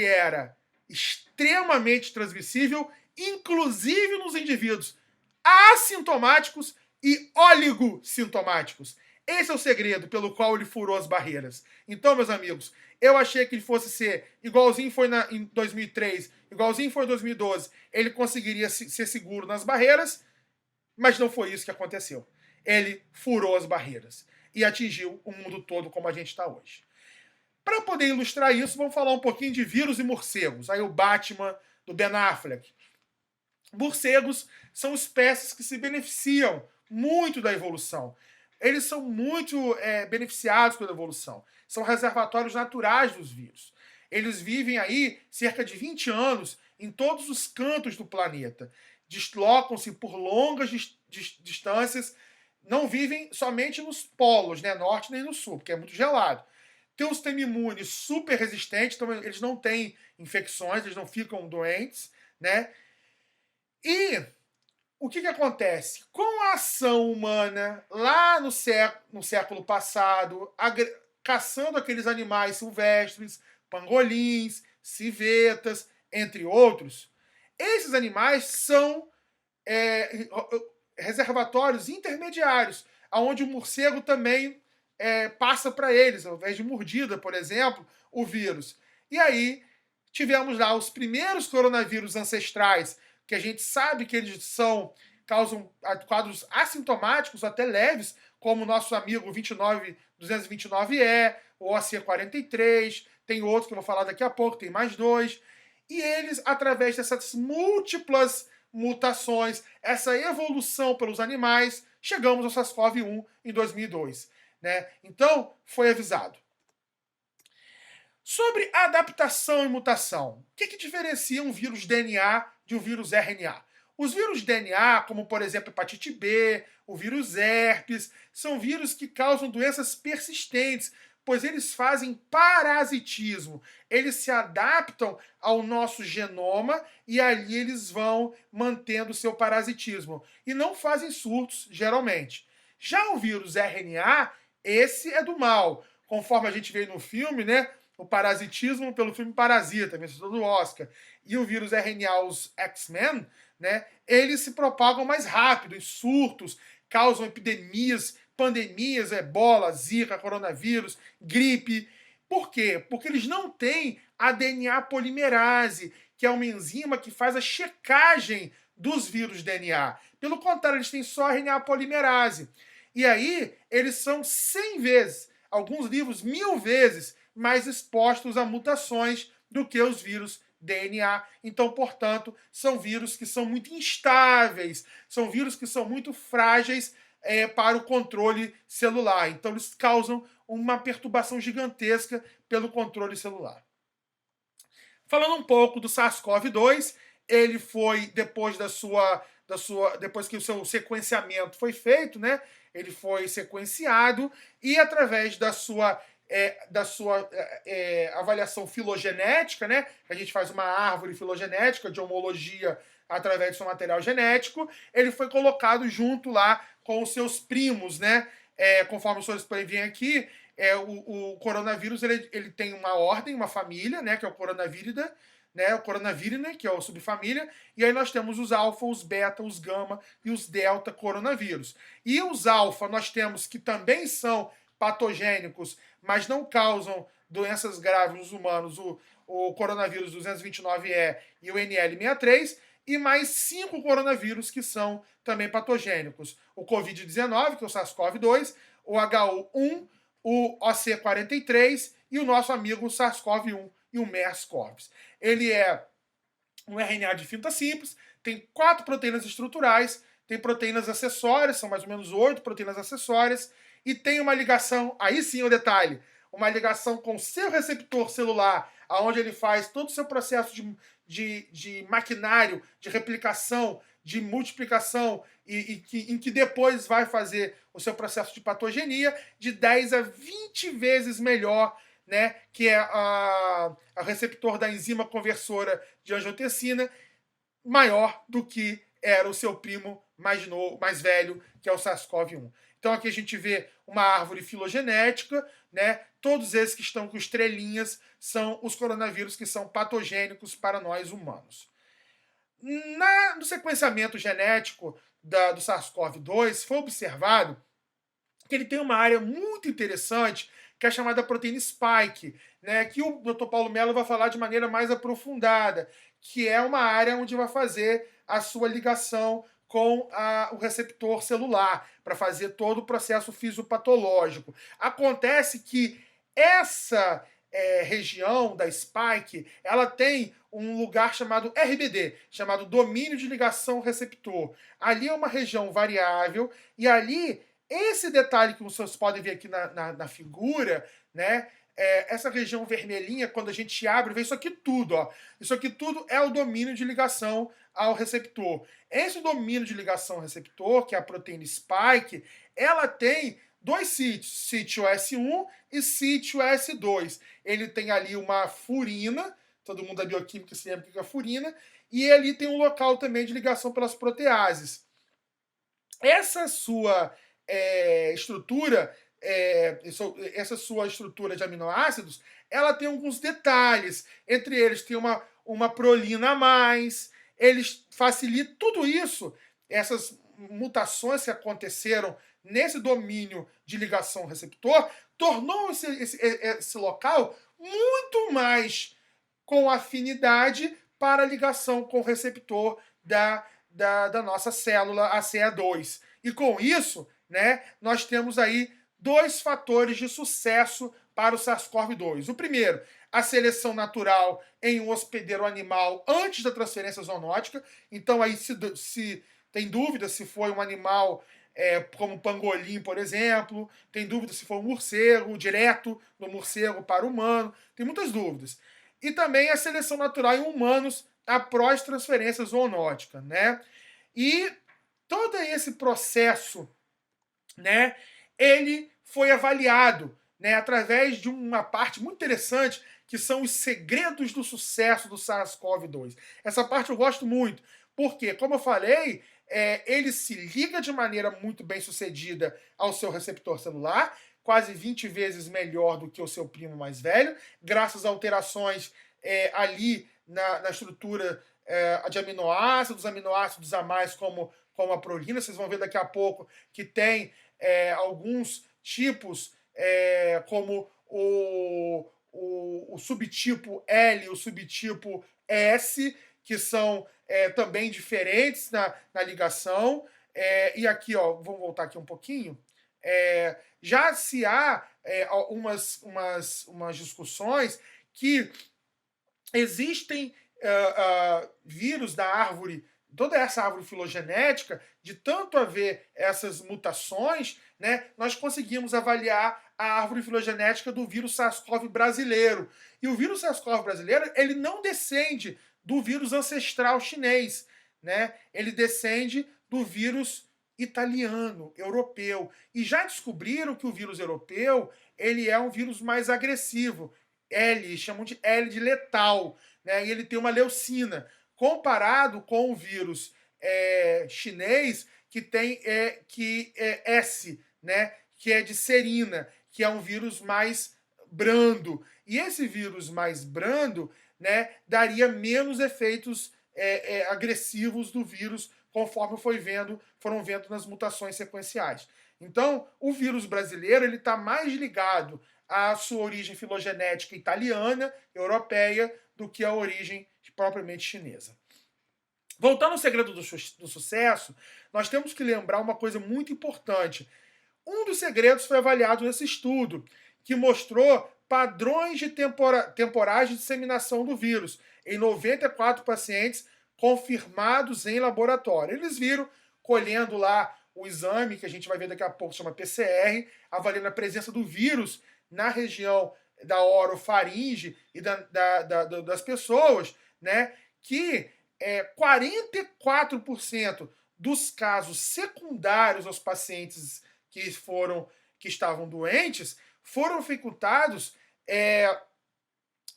era extremamente transmissível, inclusive nos indivíduos assintomáticos e oligossintomáticos. Esse é o segredo pelo qual ele furou as barreiras. Então, meus amigos, eu achei que ele fosse ser igualzinho foi em 2003, igualzinho foi em 2012. Ele conseguiria ser seguro nas barreiras, mas não foi isso que aconteceu. Ele furou as barreiras e atingiu o mundo todo como a gente está hoje. Para poder ilustrar isso, vamos falar um pouquinho de vírus e morcegos. Aí o Batman, do Ben Affleck. Morcegos são espécies que se beneficiam muito da evolução. Eles são muito beneficiados pela evolução. São reservatórios naturais dos vírus. Eles vivem aí cerca de 20 anos em todos os cantos do planeta. Deslocam-se por longas distâncias. Não vivem somente nos polos, né, norte nem no sul, porque é muito gelado. Tem um sistema imune super resistente, então eles não têm infecções, eles não ficam doentes, né? E o que acontece? Com a ação humana, lá no século passado, caçando aqueles animais silvestres, pangolins, civetas, entre outros, esses animais são reservatórios intermediários, onde o morcego também passa para eles, ao invés de mordida, por exemplo, o vírus. E aí tivemos lá os primeiros coronavírus ancestrais, que a gente sabe que eles causam quadros assintomáticos, até leves, como o nosso amigo 29229E, o OC43, tem outro que eu vou falar daqui a pouco, tem mais dois. E eles, através dessas múltiplas mutações, essa evolução pelos animais, chegamos ao SARS-CoV-1 em 2002. Né? Então, foi avisado. Sobre adaptação e mutação, o que diferencia um vírus DNA de um vírus RNA? Os vírus DNA, como por exemplo hepatite B, o vírus herpes, são vírus que causam doenças persistentes, pois eles fazem parasitismo. Eles se adaptam ao nosso genoma e ali eles vão mantendo o seu parasitismo. E não fazem surtos, geralmente. Já o vírus RNA, esse é do mal. Conforme a gente vê no filme, né? O parasitismo pelo filme Parasita, vencedor do Oscar, e o vírus RNA, os X-Men, né, eles se propagam mais rápido, em surtos, causam epidemias, pandemias, ebola, zika, coronavírus, gripe. Por quê? Porque eles não têm a DNA polimerase, que é uma enzima que faz a checagem dos vírus DNA. Pelo contrário, eles têm só a RNA polimerase. E aí, eles são 100 vezes, alguns livros 1000 vezes, mais expostos a mutações do que os vírus DNA. Então, portanto, são vírus que são muito instáveis, são vírus que são muito frágeis para o controle celular. Então, eles causam uma perturbação gigantesca pelo controle celular. Falando um pouco do SARS-CoV-2, ele foi, depois depois que o seu sequenciamento foi feito, né? Ele foi sequenciado e através da sua avaliação filogenética, né? A gente faz uma árvore filogenética de homologia através do seu material genético. Ele foi colocado junto lá com os seus primos, né? Conforme os senhores podem ver aqui, o coronavírus ele tem uma ordem, uma família, né? Que é o coronavírida, né, o coronavírine, que é a subfamília, e aí nós temos os alfa, os beta, os gama e os delta coronavírus. E os alfa nós temos que também são patogênicos, mas não causam doenças graves nos humanos, o coronavírus 229E e o NL63, e mais 5 coronavírus que são também patogênicos. O Covid-19, que é o SARS-CoV-2, o HU1, o OC43 e o nosso amigo SARS-CoV-1 e o MERS-CoV. Ele é um RNA de fita simples, tem 4 proteínas estruturais, tem proteínas acessórias, são mais ou menos 8 proteínas acessórias, e tem uma ligação, aí sim o detalhe, uma ligação com o seu receptor celular, onde ele faz todo o seu processo de maquinário, de replicação, de multiplicação, em que depois vai fazer o seu processo de patogenia, de 10 a 20 vezes melhor, né, que é a receptor da enzima conversora de angiotensina, maior do que era o seu primo mais novo, mais velho, que é o SARS-CoV-1. Então aqui a gente vê uma árvore filogenética, né? Todos esses que estão com estrelinhas são os coronavírus que são patogênicos para nós humanos. No sequenciamento genético do SARS-CoV-2 foi observado que ele tem uma área muito interessante que é chamada proteína spike, né, que o Dr. Paulo Mello vai falar de maneira mais aprofundada, que é uma área onde vai fazer a sua ligação com o receptor celular, para fazer todo o processo fisiopatológico. Acontece que essa região da spike, ela tem um lugar chamado RBD, chamado domínio de ligação receptor. Ali é uma região variável, e ali esse detalhe que vocês podem ver aqui na figura, né? Essa região vermelhinha, quando a gente abre, vem isso aqui tudo, ó. Isso aqui tudo é o domínio de ligação ao receptor. Esse domínio de ligação ao receptor, que é a proteína spike, ela tem 2 sítios, sítio S1 e sítio S2. Ele tem ali uma furina, todo mundo da bioquímica se lembra o que é a furina, e ali tem um local também de ligação pelas proteases. essa sua estrutura, essa sua estrutura de aminoácidos, ela tem alguns detalhes. Entre eles tem uma prolina a mais, eles facilitam tudo isso, essas mutações que aconteceram nesse domínio de ligação receptor, tornou esse local muito mais com afinidade para a ligação com o receptor da nossa célula, a CA2. E com isso, né, nós temos aí dois fatores de sucesso para o SARS-CoV-2. O primeiro, a seleção natural em um hospedeiro animal antes da transferência zoonótica. Então, aí, se tem dúvida se foi um animal como pangolim, por exemplo, tem dúvida se foi um morcego, direto do morcego para o humano, tem muitas dúvidas. E também a seleção natural em humanos após transferência zoonótica, né? E todo esse processo, né, ele foi avaliado, né, através de uma parte muito interessante, que são os segredos do sucesso do SARS-CoV-2. Essa parte eu gosto muito, porque, como eu falei, ele se liga de maneira muito bem sucedida ao seu receptor celular, quase 20 vezes melhor do que o seu primo mais velho, graças a alterações ali na estrutura de aminoácidos a mais, como a prolina. Vocês vão ver daqui a pouco que tem alguns tipos, como o subtipo L, o subtipo S, que são também diferentes na ligação. E aqui, ó, vamos voltar aqui um pouquinho. Já se há umas discussões que existem vírus da árvore, toda essa árvore filogenética, de tanto haver essas mutações, né, nós conseguimos avaliar a árvore filogenética do vírus SARS-CoV brasileiro. E o vírus SARS-CoV brasileiro, ele não descende do vírus ancestral chinês, né? Ele descende do vírus italiano, europeu. E já descobriram que o vírus europeu, ele é um vírus mais agressivo. Chamam de L de letal, né? E ele tem uma leucina, comparado com o vírus chinês, que tem S, né? Que é de serina, que é um vírus mais brando. E esse vírus mais brando, né, daria menos efeitos agressivos do vírus, conforme foram vendo nas mutações sequenciais. Então, o vírus brasileiro ele está mais ligado à sua origem filogenética italiana, europeia, do que à origem propriamente chinesa. Voltando ao segredo do sucesso, nós temos que lembrar uma coisa muito importante. Um dos segredos foi avaliado nesse estudo, que mostrou padrões de temporais de disseminação do vírus em 94 pacientes confirmados em laboratório. Eles viram, colhendo lá o exame, que a gente vai ver daqui a pouco, chama PCR, avaliando a presença do vírus na região da orofaringe e das pessoas, né, que 44% dos casos secundários aos pacientes que estavam doentes foram facultados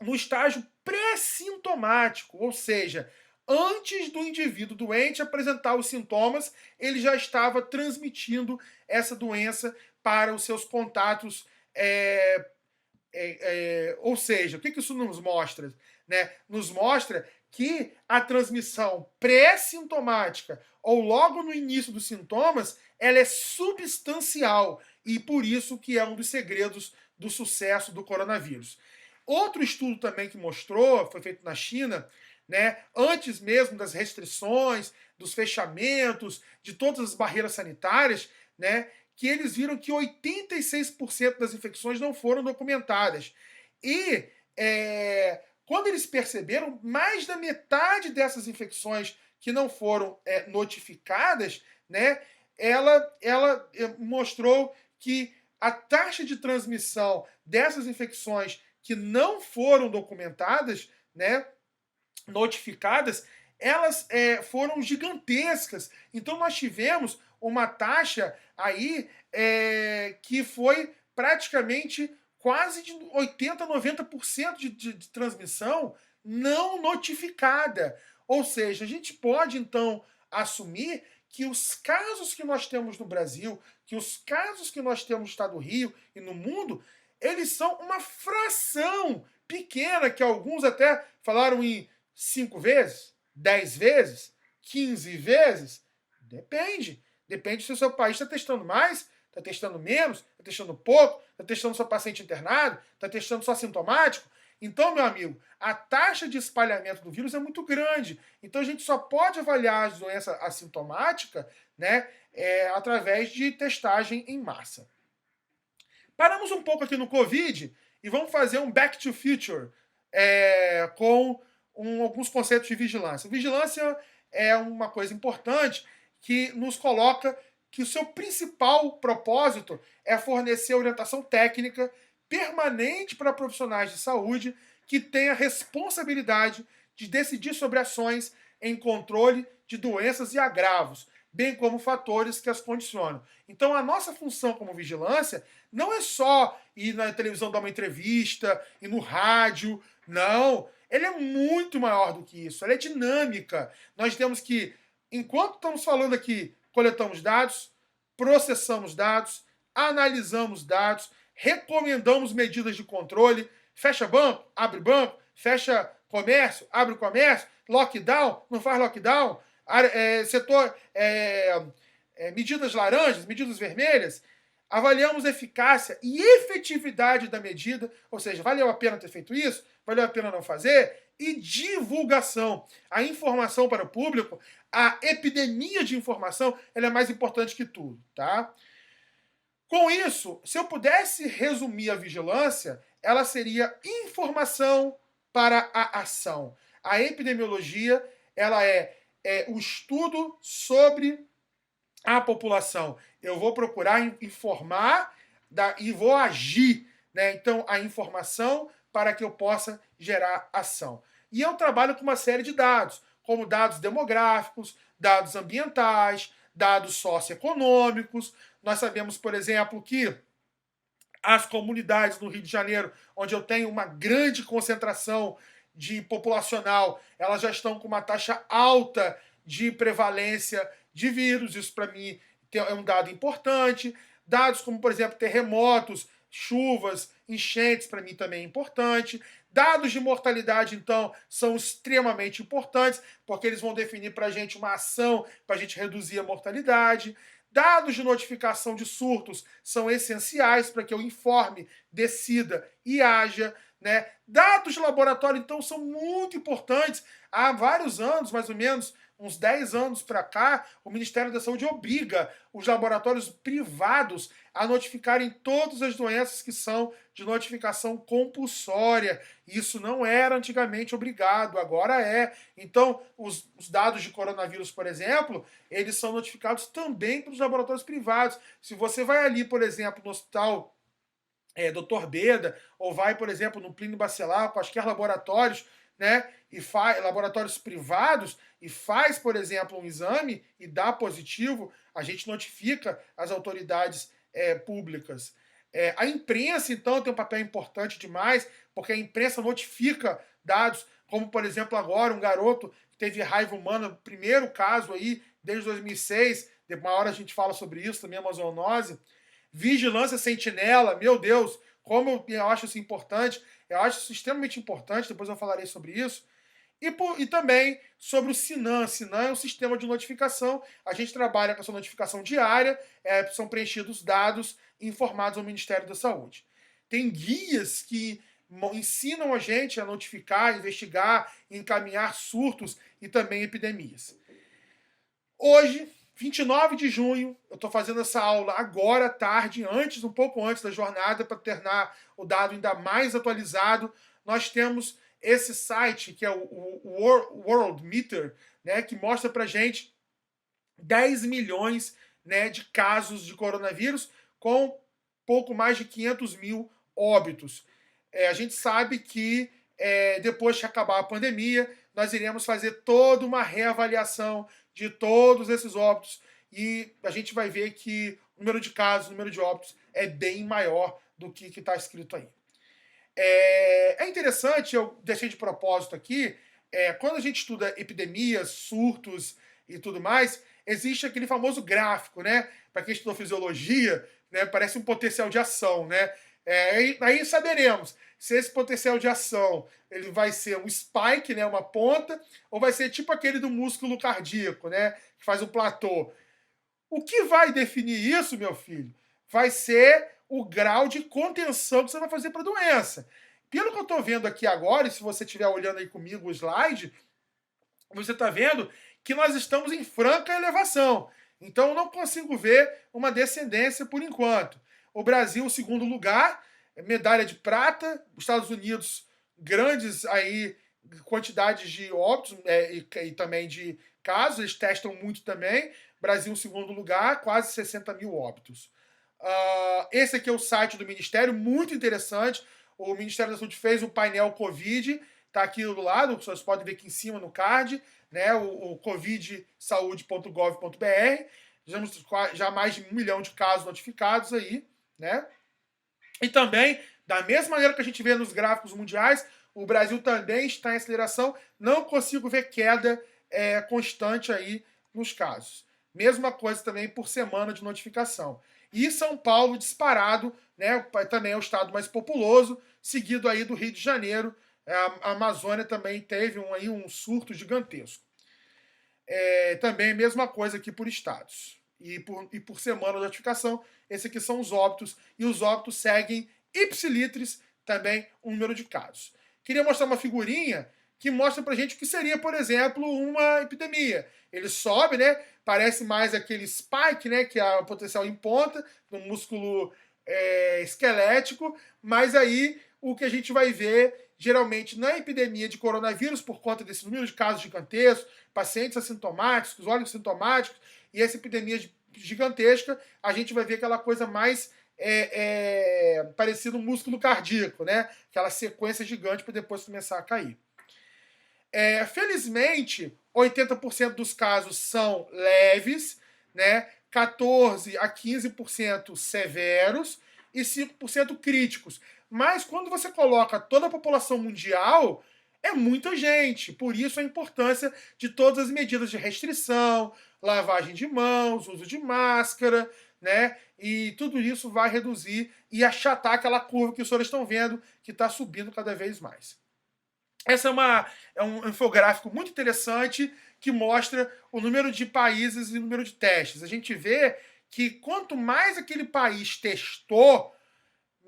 no estágio pré-sintomático, ou seja, antes do indivíduo doente apresentar os sintomas, ele já estava transmitindo essa doença para os seus contatos. Ou seja, o que isso nos mostra? Né? Nos mostra que a transmissão pré-sintomática ou logo no início dos sintomas, ela é substancial e por isso que é um dos segredos do sucesso do coronavírus. Outro estudo também que mostrou, foi feito na China, né, antes mesmo das restrições, dos fechamentos, de todas as barreiras sanitárias, né, que eles viram que 86% das infecções não foram documentadas. E quando eles perceberam, mais da metade dessas infecções que não foram notificadas, né, ela mostrou que a taxa de transmissão dessas infecções que não foram documentadas, né, notificadas, elas foram gigantescas. Então nós tivemos uma taxa aí que foi praticamente quase de 80%, 90% de transmissão não notificada. Ou seja, a gente pode então assumir que os casos que nós temos no Brasil, que os casos que nós temos no estado do Rio e no mundo, eles são uma fração pequena, que alguns até falaram em 5 vezes, 10 vezes, 15 vezes. Depende. Depende se o seu país está testando mais, está testando menos, está testando pouco, está testando só paciente internado, está testando só sintomático. Então, meu amigo, a taxa de espalhamento do vírus é muito grande. Então, a gente só pode avaliar a doença assintomática, né, através de testagem em massa. Paramos um pouco aqui no Covid e vamos fazer um back to future com alguns conceitos de vigilância. Vigilância é uma coisa importante que nos coloca que o seu principal propósito é fornecer orientação técnica permanente para profissionais de saúde que têm a responsabilidade de decidir sobre ações em controle de doenças e agravos, bem como fatores que as condicionam. Então, a nossa função como vigilância não é só ir na televisão dar uma entrevista, ir no rádio, não. Ela é muito maior do que isso, ela é dinâmica. Nós temos que, enquanto estamos falando aqui, coletamos dados, processamos dados, analisamos dados, recomendamos medidas de controle, fecha banco, abre banco, fecha comércio, abre comércio, lockdown, não faz lockdown, setor, medidas laranjas, medidas vermelhas, avaliamos a eficácia e efetividade da medida, ou seja, valeu a pena ter feito isso, valeu a pena não fazer, e divulgação. A informação para o público, a epidemia de informação, ela é mais importante que tudo, tá? Com isso, se eu pudesse resumir a vigilância, ela seria informação para a ação. A epidemiologia, ela é o estudo sobre a população. Eu vou procurar informar e vou agir, né? Então, a informação para que eu possa gerar ação. E eu trabalho com uma série de dados, como dados demográficos, dados ambientais, dados socioeconômicos. Nós sabemos, por exemplo, que as comunidades no Rio de Janeiro, onde eu tenho uma grande concentração de populacional, elas já estão com uma taxa alta de prevalência de vírus. Isso, para mim, é um dado importante. Dados como, por exemplo, terremotos, chuvas, enchentes, para mim também é importante. Dados de mortalidade, então, são extremamente importantes, porque eles vão definir para a gente uma ação para a gente reduzir a mortalidade. Dados de notificação de surtos são essenciais para que eu informe, decida e haja, né? Dados de laboratório, então, são muito importantes. Há vários anos, mais ou menos, uns 10 anos para cá, o Ministério da Saúde obriga os laboratórios privados a notificarem todas as doenças que são de notificação compulsória. Isso não era antigamente obrigado, agora é. Então, os dados de coronavírus, por exemplo, eles são notificados também para os laboratórios privados. Se você vai ali, por exemplo, no hospital Dr. Beda, ou vai, por exemplo, no Plínio Bacelar, quaisquer laboratórios, né, e laboratórios privados, e faz, por exemplo, um exame e dá positivo, a gente notifica as autoridades públicas. A imprensa, então, tem um papel importante demais, porque a imprensa notifica dados, como, por exemplo, agora, um garoto que teve raiva humana, primeiro caso aí, desde 2006, uma hora a gente fala sobre isso também, uma zoonose. Vigilância sentinela, meu Deus, como eu acho isso importante, eu acho isso extremamente importante, depois eu falarei sobre isso. E também sobre o Sinan. Sinan é um sistema de notificação. A gente trabalha com essa notificação diária, são preenchidos dados informados ao Ministério da Saúde. Tem guias que ensinam a gente a notificar, investigar, encaminhar surtos e também epidemias. Hoje, 29 de junho, eu estou fazendo essa aula agora à tarde, um pouco antes da jornada, para tornar o dado ainda mais atualizado. Nós temos esse site, que é o World Meter, né, que mostra para a gente 10 milhões, né, de casos de coronavírus, com pouco mais de 500 mil óbitos. A gente sabe que depois que acabar a pandemia, nós iremos fazer toda uma reavaliação de todos esses óbitos e a gente vai ver que o número de casos, o número de óbitos é bem maior do que está escrito aí. É interessante, eu deixei de propósito aqui, quando a gente estuda epidemias, surtos e tudo mais, existe aquele famoso gráfico, né? Para quem estudou fisiologia, né? Parece um potencial de ação, né? Aí saberemos se esse potencial de ação ele vai ser um spike, né? Uma ponta, ou vai ser tipo aquele do músculo cardíaco, né? Que faz um platô. O que vai definir isso, meu filho, vai ser o grau de contenção que você vai fazer para a doença. Pelo que eu estou vendo aqui agora, e se você estiver olhando aí comigo o slide, você está vendo que nós estamos em franca elevação. Então, eu não consigo ver uma descendência por enquanto. O Brasil, segundo lugar, medalha de prata. Os Estados Unidos, grandes aí quantidades de óbitos e também de casos, eles testam muito também. Brasil, segundo lugar, quase 60 mil óbitos. Esse aqui é o site do Ministério, muito interessante. O Ministério da Saúde fez um painel Covid, está aqui do lado, vocês podem ver aqui em cima no card, né, o covidsaude.gov.br. Já mais de 1 milhão de casos notificados aí, né? E também, da mesma maneira que a gente vê nos gráficos mundiais, o Brasil também está em aceleração. Não consigo ver queda constante aí nos casos. Mesma coisa também por semana de notificação. E São Paulo disparado, né? Também é o estado mais populoso, seguido aí do Rio de Janeiro. A Amazônia também teve um surto gigantesco. Também a mesma coisa aqui por estados. E por semana de notificação, esses aqui são os óbitos. E os óbitos seguem ipsilitris também o número de casos. Queria mostrar uma figurinha que mostra pra gente o que seria, por exemplo, uma epidemia. Ele sobe, né? Parece mais aquele spike, né? Que é o potencial em ponta, no músculo esquelético, mas aí o que a gente vai ver, geralmente, na epidemia de coronavírus, por conta desse número de casos gigantescos, pacientes assintomáticos, órgãos sintomáticos, e essa epidemia gigantesca, a gente vai ver aquela coisa mais parecido um músculo cardíaco, né? Aquela sequência gigante para depois começar a cair. Felizmente, 80% dos casos são leves, né? 14 a 15% severos e 5% críticos. Mas quando você coloca toda a população mundial, é muita gente. Por isso a importância de todas as medidas de restrição, lavagem de mãos, uso de máscara, né? E tudo isso vai reduzir e achatar aquela curva que os senhores estão vendo, que está subindo cada vez mais. Essa é um infográfico muito interessante que mostra o número de países e o número de testes. A gente vê que quanto mais aquele país testou,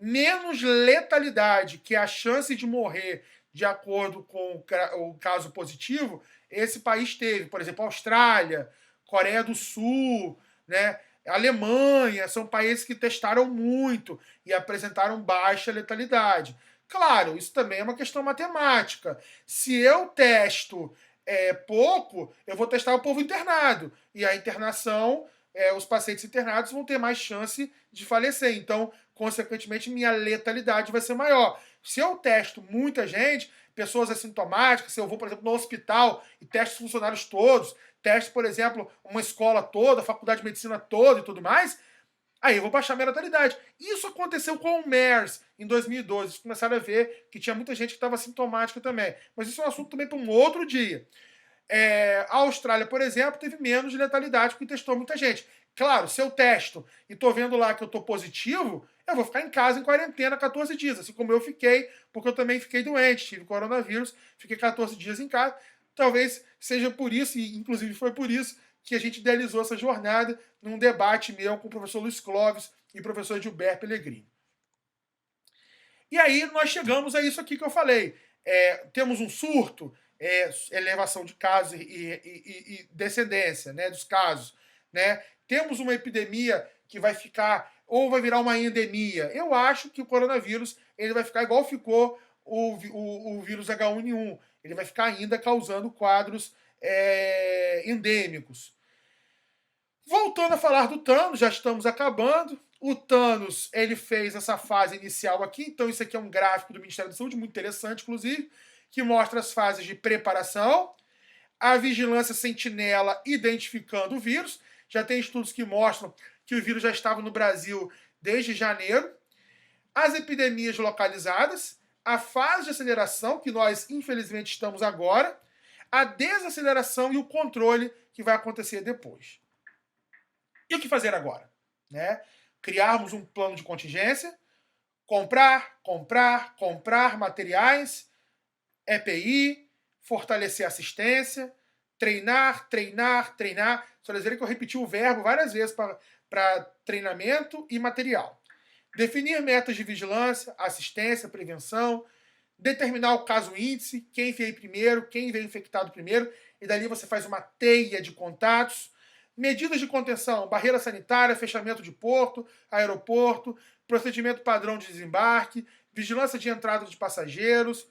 menos letalidade, que é a chance de morrer de acordo com o caso positivo, esse país teve. Por exemplo, Austrália, Coreia do Sul, né? Alemanha, são países que testaram muito e apresentaram baixa letalidade. Claro, isso também é uma questão matemática. Se eu testo pouco, eu vou testar o povo internado. E a internação, os pacientes internados vão ter mais chance de falecer. Então, consequentemente, minha letalidade vai ser maior. Se eu testo muita gente, pessoas assintomáticas, se eu vou, por exemplo, no hospital e testo os funcionários todos, testo, por exemplo, uma escola toda, a faculdade de medicina toda e tudo mais, aí eu vou baixar a minha letalidade. Isso aconteceu com o MERS em 2012. Eles começaram a ver que tinha muita gente que estava sintomática também. Mas isso é um assunto também para um outro dia. A Austrália, por exemplo, teve menos de letalidade porque testou muita gente. Claro, se eu testo e estou vendo lá que eu estou positivo, eu vou ficar em casa em quarentena 14 dias, assim como eu fiquei, porque eu também fiquei doente, tive coronavírus, fiquei 14 dias em casa. Talvez seja por isso, e inclusive foi por isso, que a gente idealizou essa jornada num debate meu com o professor Luiz Clóvis e o professor Gilberto Pellegrini. E aí nós chegamos a isso aqui que eu falei. Temos um surto, elevação de casos e descendência, né, dos casos. Né? Temos uma epidemia que vai ficar, ou vai virar uma endemia. Eu acho que o coronavírus ele vai ficar igual ficou o vírus H1N1. Ele vai ficar ainda causando quadros endêmicos. Voltando a falar do Thanos, já estamos acabando. O Thanos, ele fez essa fase inicial aqui, então isso aqui é um gráfico do Ministério da Saúde, muito interessante, inclusive, que mostra as fases de preparação, a vigilância sentinela identificando o vírus. Já tem estudos que mostram que o vírus já estava no Brasil desde janeiro. As epidemias localizadas, a fase de aceleração, que nós infelizmente estamos agora, a desaceleração e o controle que vai acontecer depois. E o que fazer agora? Né? Criarmos um plano de contingência, comprar materiais, EPI, fortalecer a assistência, treinar. Só dizer que eu repeti o verbo várias vezes para treinamento e material. Definir metas de vigilância, assistência, prevenção, determinar o caso índice, quem veio primeiro, quem veio infectado primeiro, e dali você faz uma teia de contatos. Medidas de contenção, barreira sanitária, fechamento de porto, aeroporto, procedimento padrão de desembarque, vigilância de entrada de passageiros,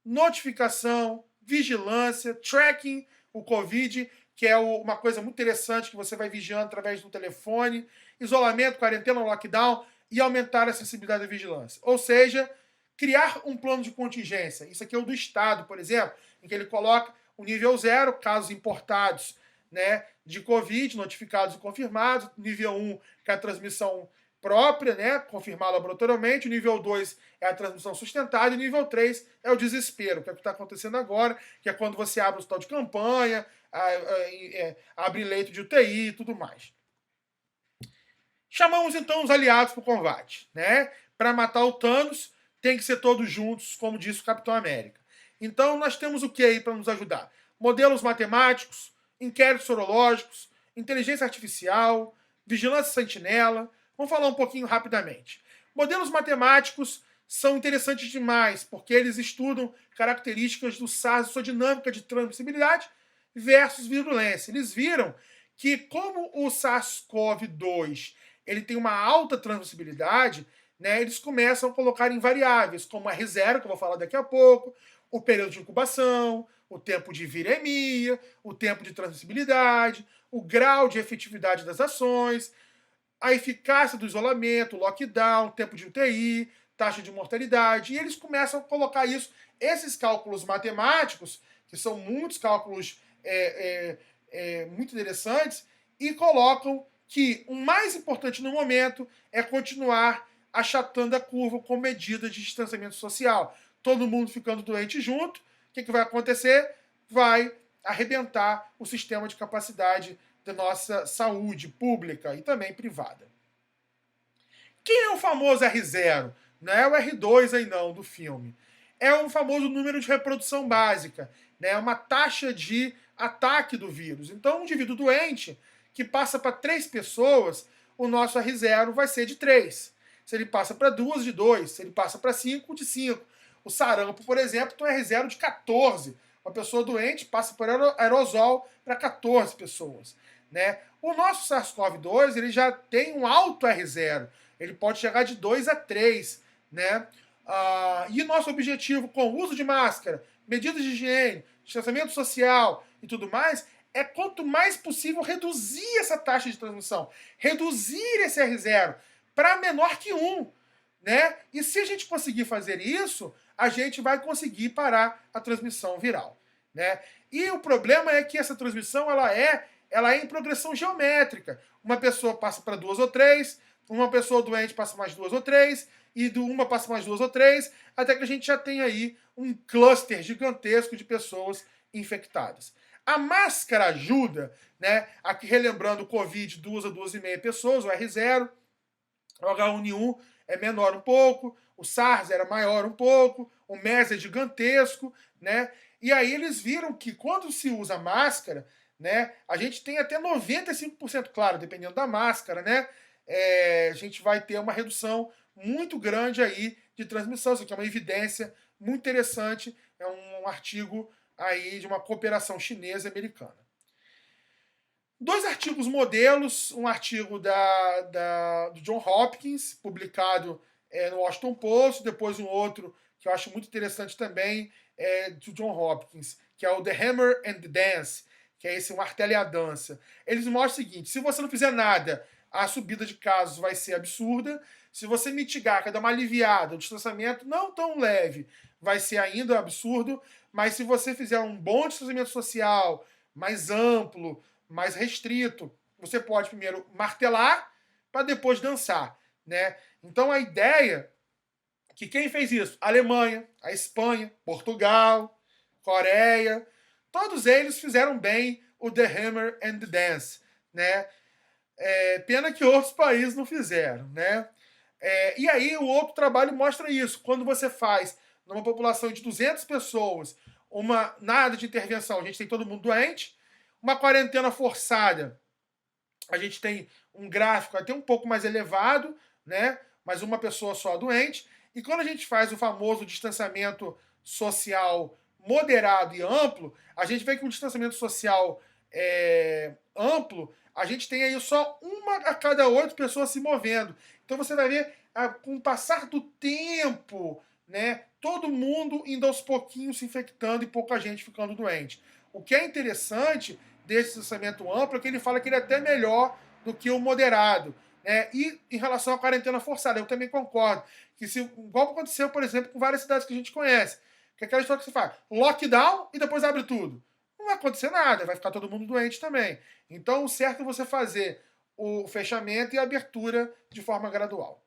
notificação, vigilância, tracking, o Covid, que é uma coisa muito interessante que você vai vigiando através do telefone, isolamento, quarentena, lockdown e aumentar a acessibilidade da vigilância. Ou seja, criar um plano de contingência. Isso aqui é o do Estado, por exemplo, em que ele coloca o nível 0, casos importados, né, de Covid, notificados e confirmados. Nível 1, que é a transmissão própria, né, confirmada laboratorialmente. O nível 2 é a transmissão sustentada. E o nível 3 é o desespero, que é o que está acontecendo agora, que é quando você abre o hospital de campanha, abre leito de UTI e tudo mais. Chamamos então os aliados para o combate, né? Para matar o Thanos, tem que ser todos juntos, como disse o Capitão América. Então nós temos o que aí para nos ajudar? Modelos matemáticos, inquéritos sorológicos, inteligência artificial, vigilância sentinela. Vamos falar um pouquinho rapidamente. Modelos matemáticos são interessantes demais, porque eles estudam características do SARS, sua dinâmica de transmissibilidade versus virulência. Eles viram que como o SARS-CoV-2 ele tem uma alta transmissibilidade, né, eles começam a colocar em variáveis, como R0, que eu vou falar daqui a pouco, o período de incubação, o tempo de viremia, o tempo de transmissibilidade, o grau de efetividade das ações, a eficácia do isolamento, lockdown, tempo de UTI, taxa de mortalidade, e eles começam a colocar isso, esses cálculos matemáticos, que são muitos cálculos muito interessantes, e colocam que o mais importante no momento é continuar achatando a curva com medidas de distanciamento social. Todo mundo ficando doente junto, o que vai acontecer? Vai arrebentar o sistema de capacidade da nossa saúde pública e também privada. Quem é o famoso R0? Não é o R2 aí não, do filme. É um famoso número de reprodução básica, né? Uma taxa de ataque do vírus. Então, um indivíduo doente que passa para 3 pessoas, o nosso R0 vai ser de 3. Se ele passa para 2, de 2. Se ele passa para 5, de 5. O sarampo, por exemplo, tem um R0 de 14. Uma pessoa doente passa por aerosol para 14 pessoas. Né? O nosso SARS-CoV-2 ele já tem um alto R0. Ele pode chegar de 2 a 3. Né? E nosso objetivo com o uso de máscara, medidas de higiene, distanciamento social e tudo mais, é quanto mais possível reduzir essa taxa de transmissão, reduzir esse R0 para menor que 1. Né? E se a gente conseguir fazer isso, a gente vai conseguir parar a transmissão viral. Né? E o problema é que essa transmissão ela é em progressão geométrica. Uma pessoa passa para 2 ou 3, uma pessoa doente passa mais 2 ou 3, e de uma passa mais 2 ou 3, até que a gente já tem aí um cluster gigantesco de pessoas infectadas. A máscara ajuda, né? Aqui relembrando o Covid, 2 a 2,5 pessoas, o R0, o H1N1 é menor um pouco, o SARS era maior um pouco, o MERS é gigantesco, né? E aí eles viram que quando se usa máscara, né, a gente tem até 95%, claro, dependendo da máscara, né? A gente vai ter uma redução muito grande aí de transmissão. Isso aqui é uma evidência muito interessante, é um artigo aí de uma cooperação chinesa e americana. 2 artigos modelos, um artigo do John Hopkins, publicado no Washington Post, depois um outro que eu acho muito interessante também, do John Hopkins, que é o The Hammer and the Dance, que é esse martelo e a dança. Eles mostram o seguinte: se você não fizer nada, a subida de casos vai ser absurda. Se você mitigar, quer dar uma aliviada, o distanciamento não tão leve, vai ser ainda absurdo. Mas se você fizer um bom distanciamento social, mais amplo, mais restrito, você pode primeiro martelar para depois dançar. Né? Então a ideia é que quem fez isso? A Alemanha, a Espanha, Portugal, Coreia, todos eles fizeram bem o The Hammer and the Dance. Né? Pena que outros países não fizeram, né? E aí o outro trabalho mostra isso. Quando você faz numa população de 200 pessoas nada de intervenção, a gente tem todo mundo doente, uma quarentena forçada, a gente tem um gráfico até um pouco mais elevado, né? Mas uma pessoa só doente. E quando a gente faz o famoso distanciamento social moderado e amplo, a gente vê que um distanciamento social amplo, a gente tem aí só uma a cada 8 pessoas se movendo. Então você vai ver, com o passar do tempo, né, todo mundo indo aos pouquinhos se infectando e pouca gente ficando doente. O que é interessante desse distanciamento amplo é que ele fala que ele é até melhor do que o moderado. E em relação à quarentena forçada, eu também concordo. Que se, igual aconteceu, por exemplo, com várias cidades que a gente conhece. Que é aquela história que você faz, lockdown e depois abre tudo. Não vai acontecer nada, vai ficar todo mundo doente também. Então, o certo é você fazer o fechamento e a abertura de forma gradual.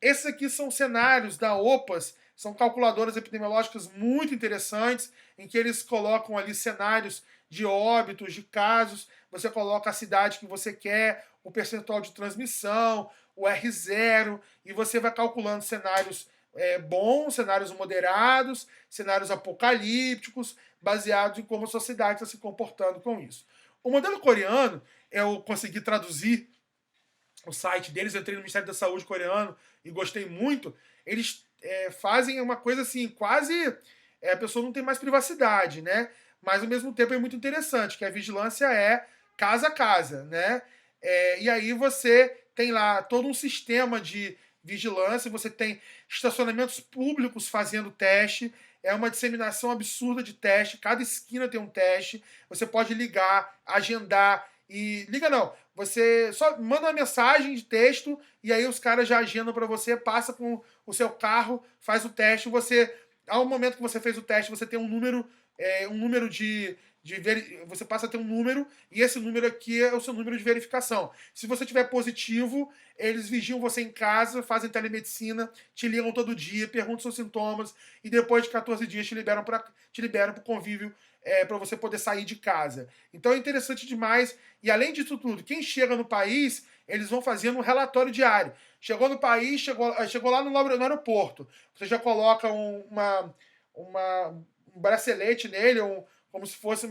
Esses aqui são cenários da OPAS, são calculadoras epidemiológicas muito interessantes, em que eles colocam ali cenários de óbitos, de casos, você coloca a cidade que você quer, o percentual de transmissão, o R0, e você vai calculando cenários bons, cenários moderados, cenários apocalípticos, baseados em como a sociedade está se comportando com isso. O modelo coreano, eu consegui traduzir o site deles, eu entrei no Ministério da Saúde coreano e gostei muito. Eles fazem uma coisa assim, quase a pessoa não tem mais privacidade, né? Mas ao mesmo tempo é muito interessante, que a vigilância é casa a casa, né? E aí você tem lá todo um sistema de vigilância, você tem estacionamentos públicos fazendo teste, é uma disseminação absurda de teste, cada esquina tem um teste, você pode ligar, agendar, e liga não, você só manda uma mensagem de texto e aí os caras já agendam para você, passa com o seu carro, faz o teste, você, ao momento que você fez o teste, você tem um número você passa a ter um número, e esse número aqui é o seu número de verificação. Se você tiver positivo, eles vigiam você em casa, fazem telemedicina, te ligam todo dia, perguntam seus sintomas, e depois de 14 dias te liberam para o convívio, para você poder sair de casa. Então é interessante demais. E além disso tudo, quem chega no país, eles vão fazendo um relatório diário. Chegou no país, chegou lá no aeroporto. Você já coloca um bracelete nele, como se fosse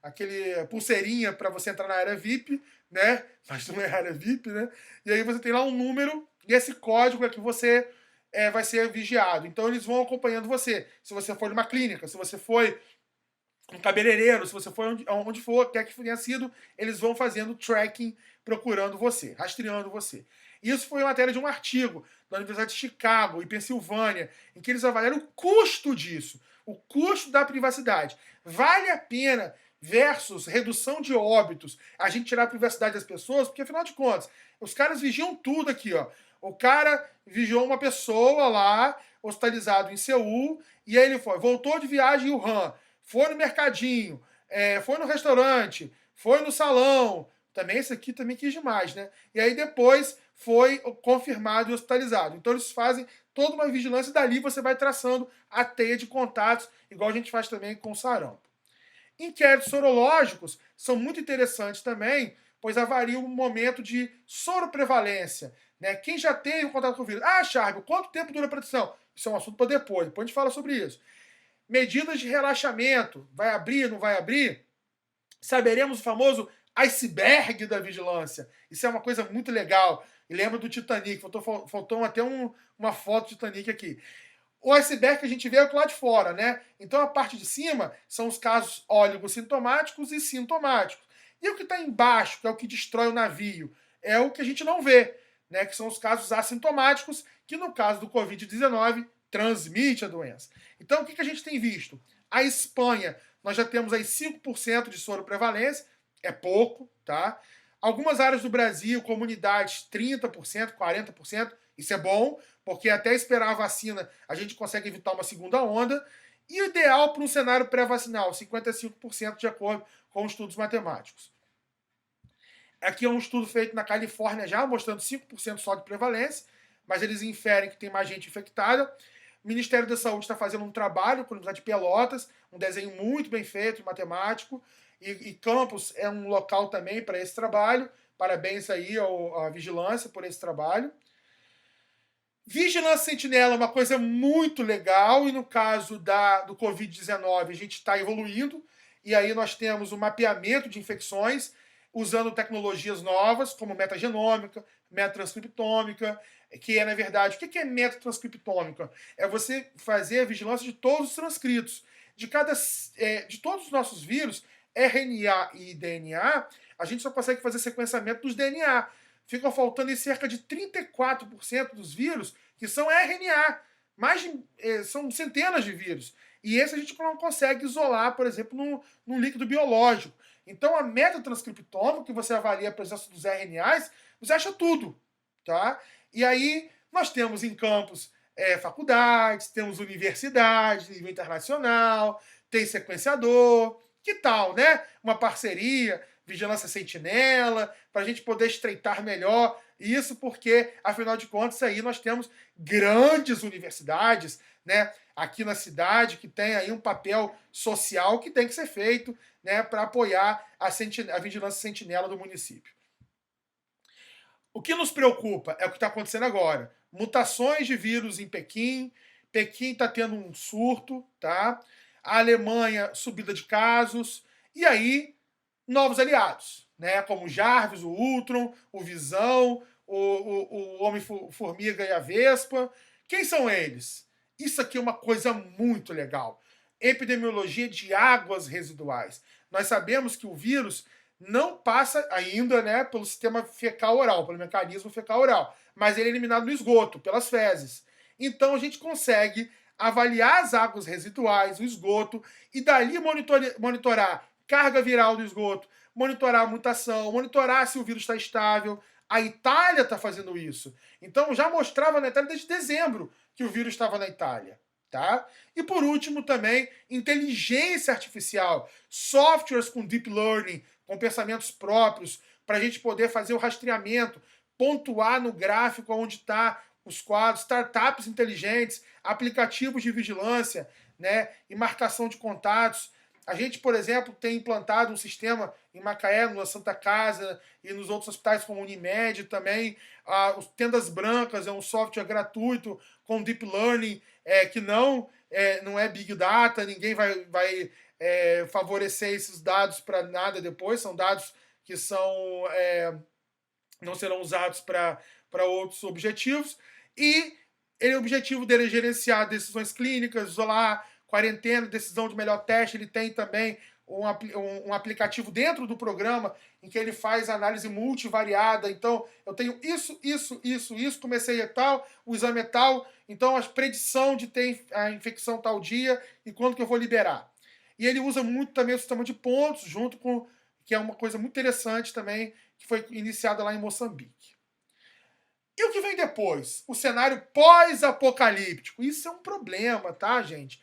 aquele pulseirinha para você entrar na área VIP, né? Mas não é área VIP, né? E aí você tem lá um número e esse código é que você vai ser vigiado. Então eles vão acompanhando você. Se você for numa clínica, se você foi um cabeleireiro, se você for onde for, quer que tenha sido, eles vão fazendo tracking, procurando você, rastreando você. Isso foi matéria de um artigo da Universidade de Chicago e Pensilvânia, em que eles avaliaram o custo disso, o custo da privacidade. Vale a pena versus redução de óbitos, a gente tirar a privacidade das pessoas, porque afinal de contas, os caras vigiam tudo aqui, ó. O cara vigiou uma pessoa lá, hospitalizado em Seul, e aí ele voltou de viagem em Wuhan, foi no mercadinho, foi no restaurante, foi no salão. Também esse aqui também quis demais, né? E aí depois foi confirmado e hospitalizado. Então eles fazem toda uma vigilância e dali você vai traçando a teia de contatos, igual a gente faz também com o sarampo. Inquéritos sorológicos são muito interessantes também, pois avaliam o momento de soroprevalência. Né? Quem já teve contato com o vírus? Ah, Charbo, quanto tempo dura a proteção? Isso é um assunto para depois a gente fala sobre isso. Medidas de relaxamento, vai abrir, não vai abrir? Saberemos o famoso iceberg da vigilância. Isso é uma coisa muito legal. E lembra do Titanic, faltou até uma foto do Titanic aqui. O iceberg que a gente vê é o lá de fora, né? Então a parte de cima são os casos oligossintomáticos e sintomáticos. E o que está embaixo, que é o que destrói o navio, é o que a gente não vê, né? Que são os casos assintomáticos, que no caso do Covid-19 transmite a doença. Então o que a gente tem visto? A Espanha, nós já temos aí 5% de soroprevalência, é pouco, tá? Algumas áreas do Brasil, comunidades, 30%, 40%, isso é bom, porque até esperar a vacina a gente consegue evitar uma segunda onda. E o ideal para um cenário pré-vacinal, 55% de acordo com estudos matemáticos. Aqui é um estudo feito na Califórnia já, mostrando 5% só de prevalência, mas eles inferem que tem mais gente infectada. O Ministério da Saúde está fazendo um trabalho com a Universidade de Pelotas, um desenho muito bem feito, matemático, e Campos é um local também para esse trabalho, Parabéns aí à vigilância por esse trabalho. Vigilância Sentinela é uma coisa muito legal e no caso do Covid-19 a gente está evoluindo e aí nós temos o mapeamento de infecções usando tecnologias novas como metagenômica, metatranscriptômica, que é, na verdade, o que é metatranscriptômica? É você fazer a vigilância de todos os transcritos. De todos os nossos vírus, RNA e DNA, a gente só consegue fazer sequenciamento dos DNA. Ficam faltando em cerca de 34% dos vírus que são RNA. São centenas de vírus. E esse a gente não consegue isolar, por exemplo, num líquido biológico. Então, a metatranscriptômica, que você avalia a presença dos RNAs, você acha tudo. Tá? E aí, nós temos em campos faculdades, temos universidades, nível internacional, tem sequenciador. Que tal, né? Uma parceria, Vigilância Sentinela, para a gente poder estreitar melhor isso, porque, afinal de contas, aí nós temos grandes universidades, né, aqui na cidade, que tem aí um papel social que tem que ser feito, né, para apoiar a Vigilância Sentinela do município. O que nos preocupa é o que está acontecendo agora. Mutações de vírus em Pequim. Pequim está tendo um surto, tá? A Alemanha, subida de casos. E aí, novos aliados, né? Como o Jarvis, o Ultron, o Visão, o Homem-Formiga e a Vespa. Quem são eles? Isso aqui é uma coisa muito legal. Epidemiologia de águas residuais. Nós sabemos que o vírus não passa ainda, né, pelo sistema fecal-oral, pelo mecanismo fecal-oral, mas ele é eliminado no esgoto, pelas fezes. Então a gente consegue avaliar as águas residuais, o esgoto, e dali monitorar carga viral do esgoto, monitorar a mutação, monitorar se o vírus está estável. A Itália está fazendo isso. Então já mostrava na Itália desde dezembro que o vírus estava na Itália. Tá? E por último também, inteligência artificial, softwares com deep learning, com pensamentos próprios, para a gente poder fazer o rastreamento, pontuar no gráfico onde está os quadros, startups inteligentes, aplicativos de vigilância, né, e marcação de contatos. A gente, por exemplo, tem implantado um sistema em Macaé, na Santa Casa e nos outros hospitais como Unimed também. Os Tendas Brancas é um software gratuito com deep learning, que não é Big Data, ninguém vai favorecer esses dados para nada depois, são dados que não serão usados para outros objetivos. E o objetivo dele é gerenciar decisões clínicas, isolar, quarentena, decisão de melhor teste. Ele tem também um aplicativo dentro do programa em que ele faz análise multivariada. Então, eu tenho isso, comecei a tal, o exame é tal, então a predição de ter a infecção tal dia e quando que eu vou liberar. E ele usa muito também o sistema de pontos, junto com, que é uma coisa muito interessante também, que foi iniciada lá em Moçambique. E o que vem depois? O cenário pós-apocalíptico. Isso é um problema, tá, gente?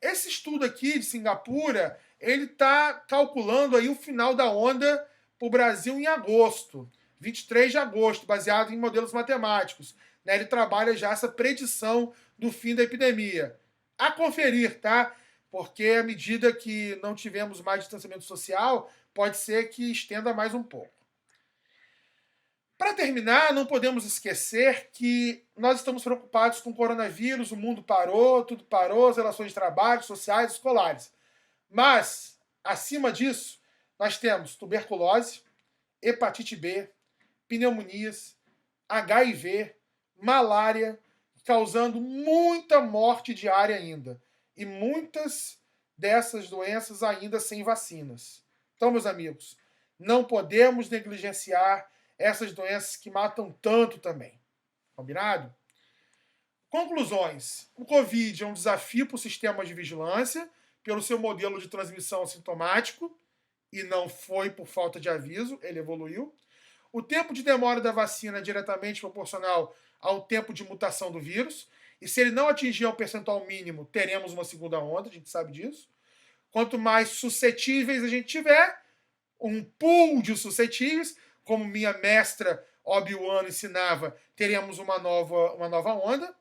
Esse estudo aqui de Singapura, ele está calculando aí o final da onda para o Brasil em agosto, 23 de agosto, baseado em modelos matemáticos. Né? Ele trabalha já essa predição do fim da epidemia. A conferir, tá? Porque à medida que não tivermos mais distanciamento social, pode ser que estenda mais um pouco. Para terminar, não podemos esquecer que nós estamos preocupados com o coronavírus, o mundo parou, tudo parou, as relações de trabalho, sociais, escolares. Mas, acima disso, nós temos tuberculose, hepatite B, pneumonias, HIV, malária, causando muita morte diária ainda. E muitas dessas doenças ainda sem vacinas. Então, meus amigos, não podemos negligenciar essas doenças que matam tanto também. Combinado? Conclusões. O Covid é um desafio para o sistema de vigilância, pelo seu modelo de transmissão assintomático, e não foi por falta de aviso, ele evoluiu. O tempo de demora da vacina é diretamente proporcional ao tempo de mutação do vírus, e se ele não atingir um percentual mínimo, teremos uma segunda onda, a gente sabe disso. Quanto mais suscetíveis a gente tiver, um pool de suscetíveis, como minha mestra Obi-Wan ensinava, teremos uma nova onda.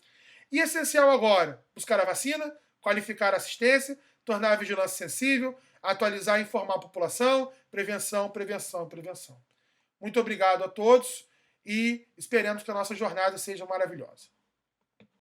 E essencial agora, buscar a vacina, qualificar a assistência, tornar a vigilância sensível, atualizar e informar a população, prevenção, prevenção, prevenção. Muito obrigado a todos e esperemos que a nossa jornada seja maravilhosa.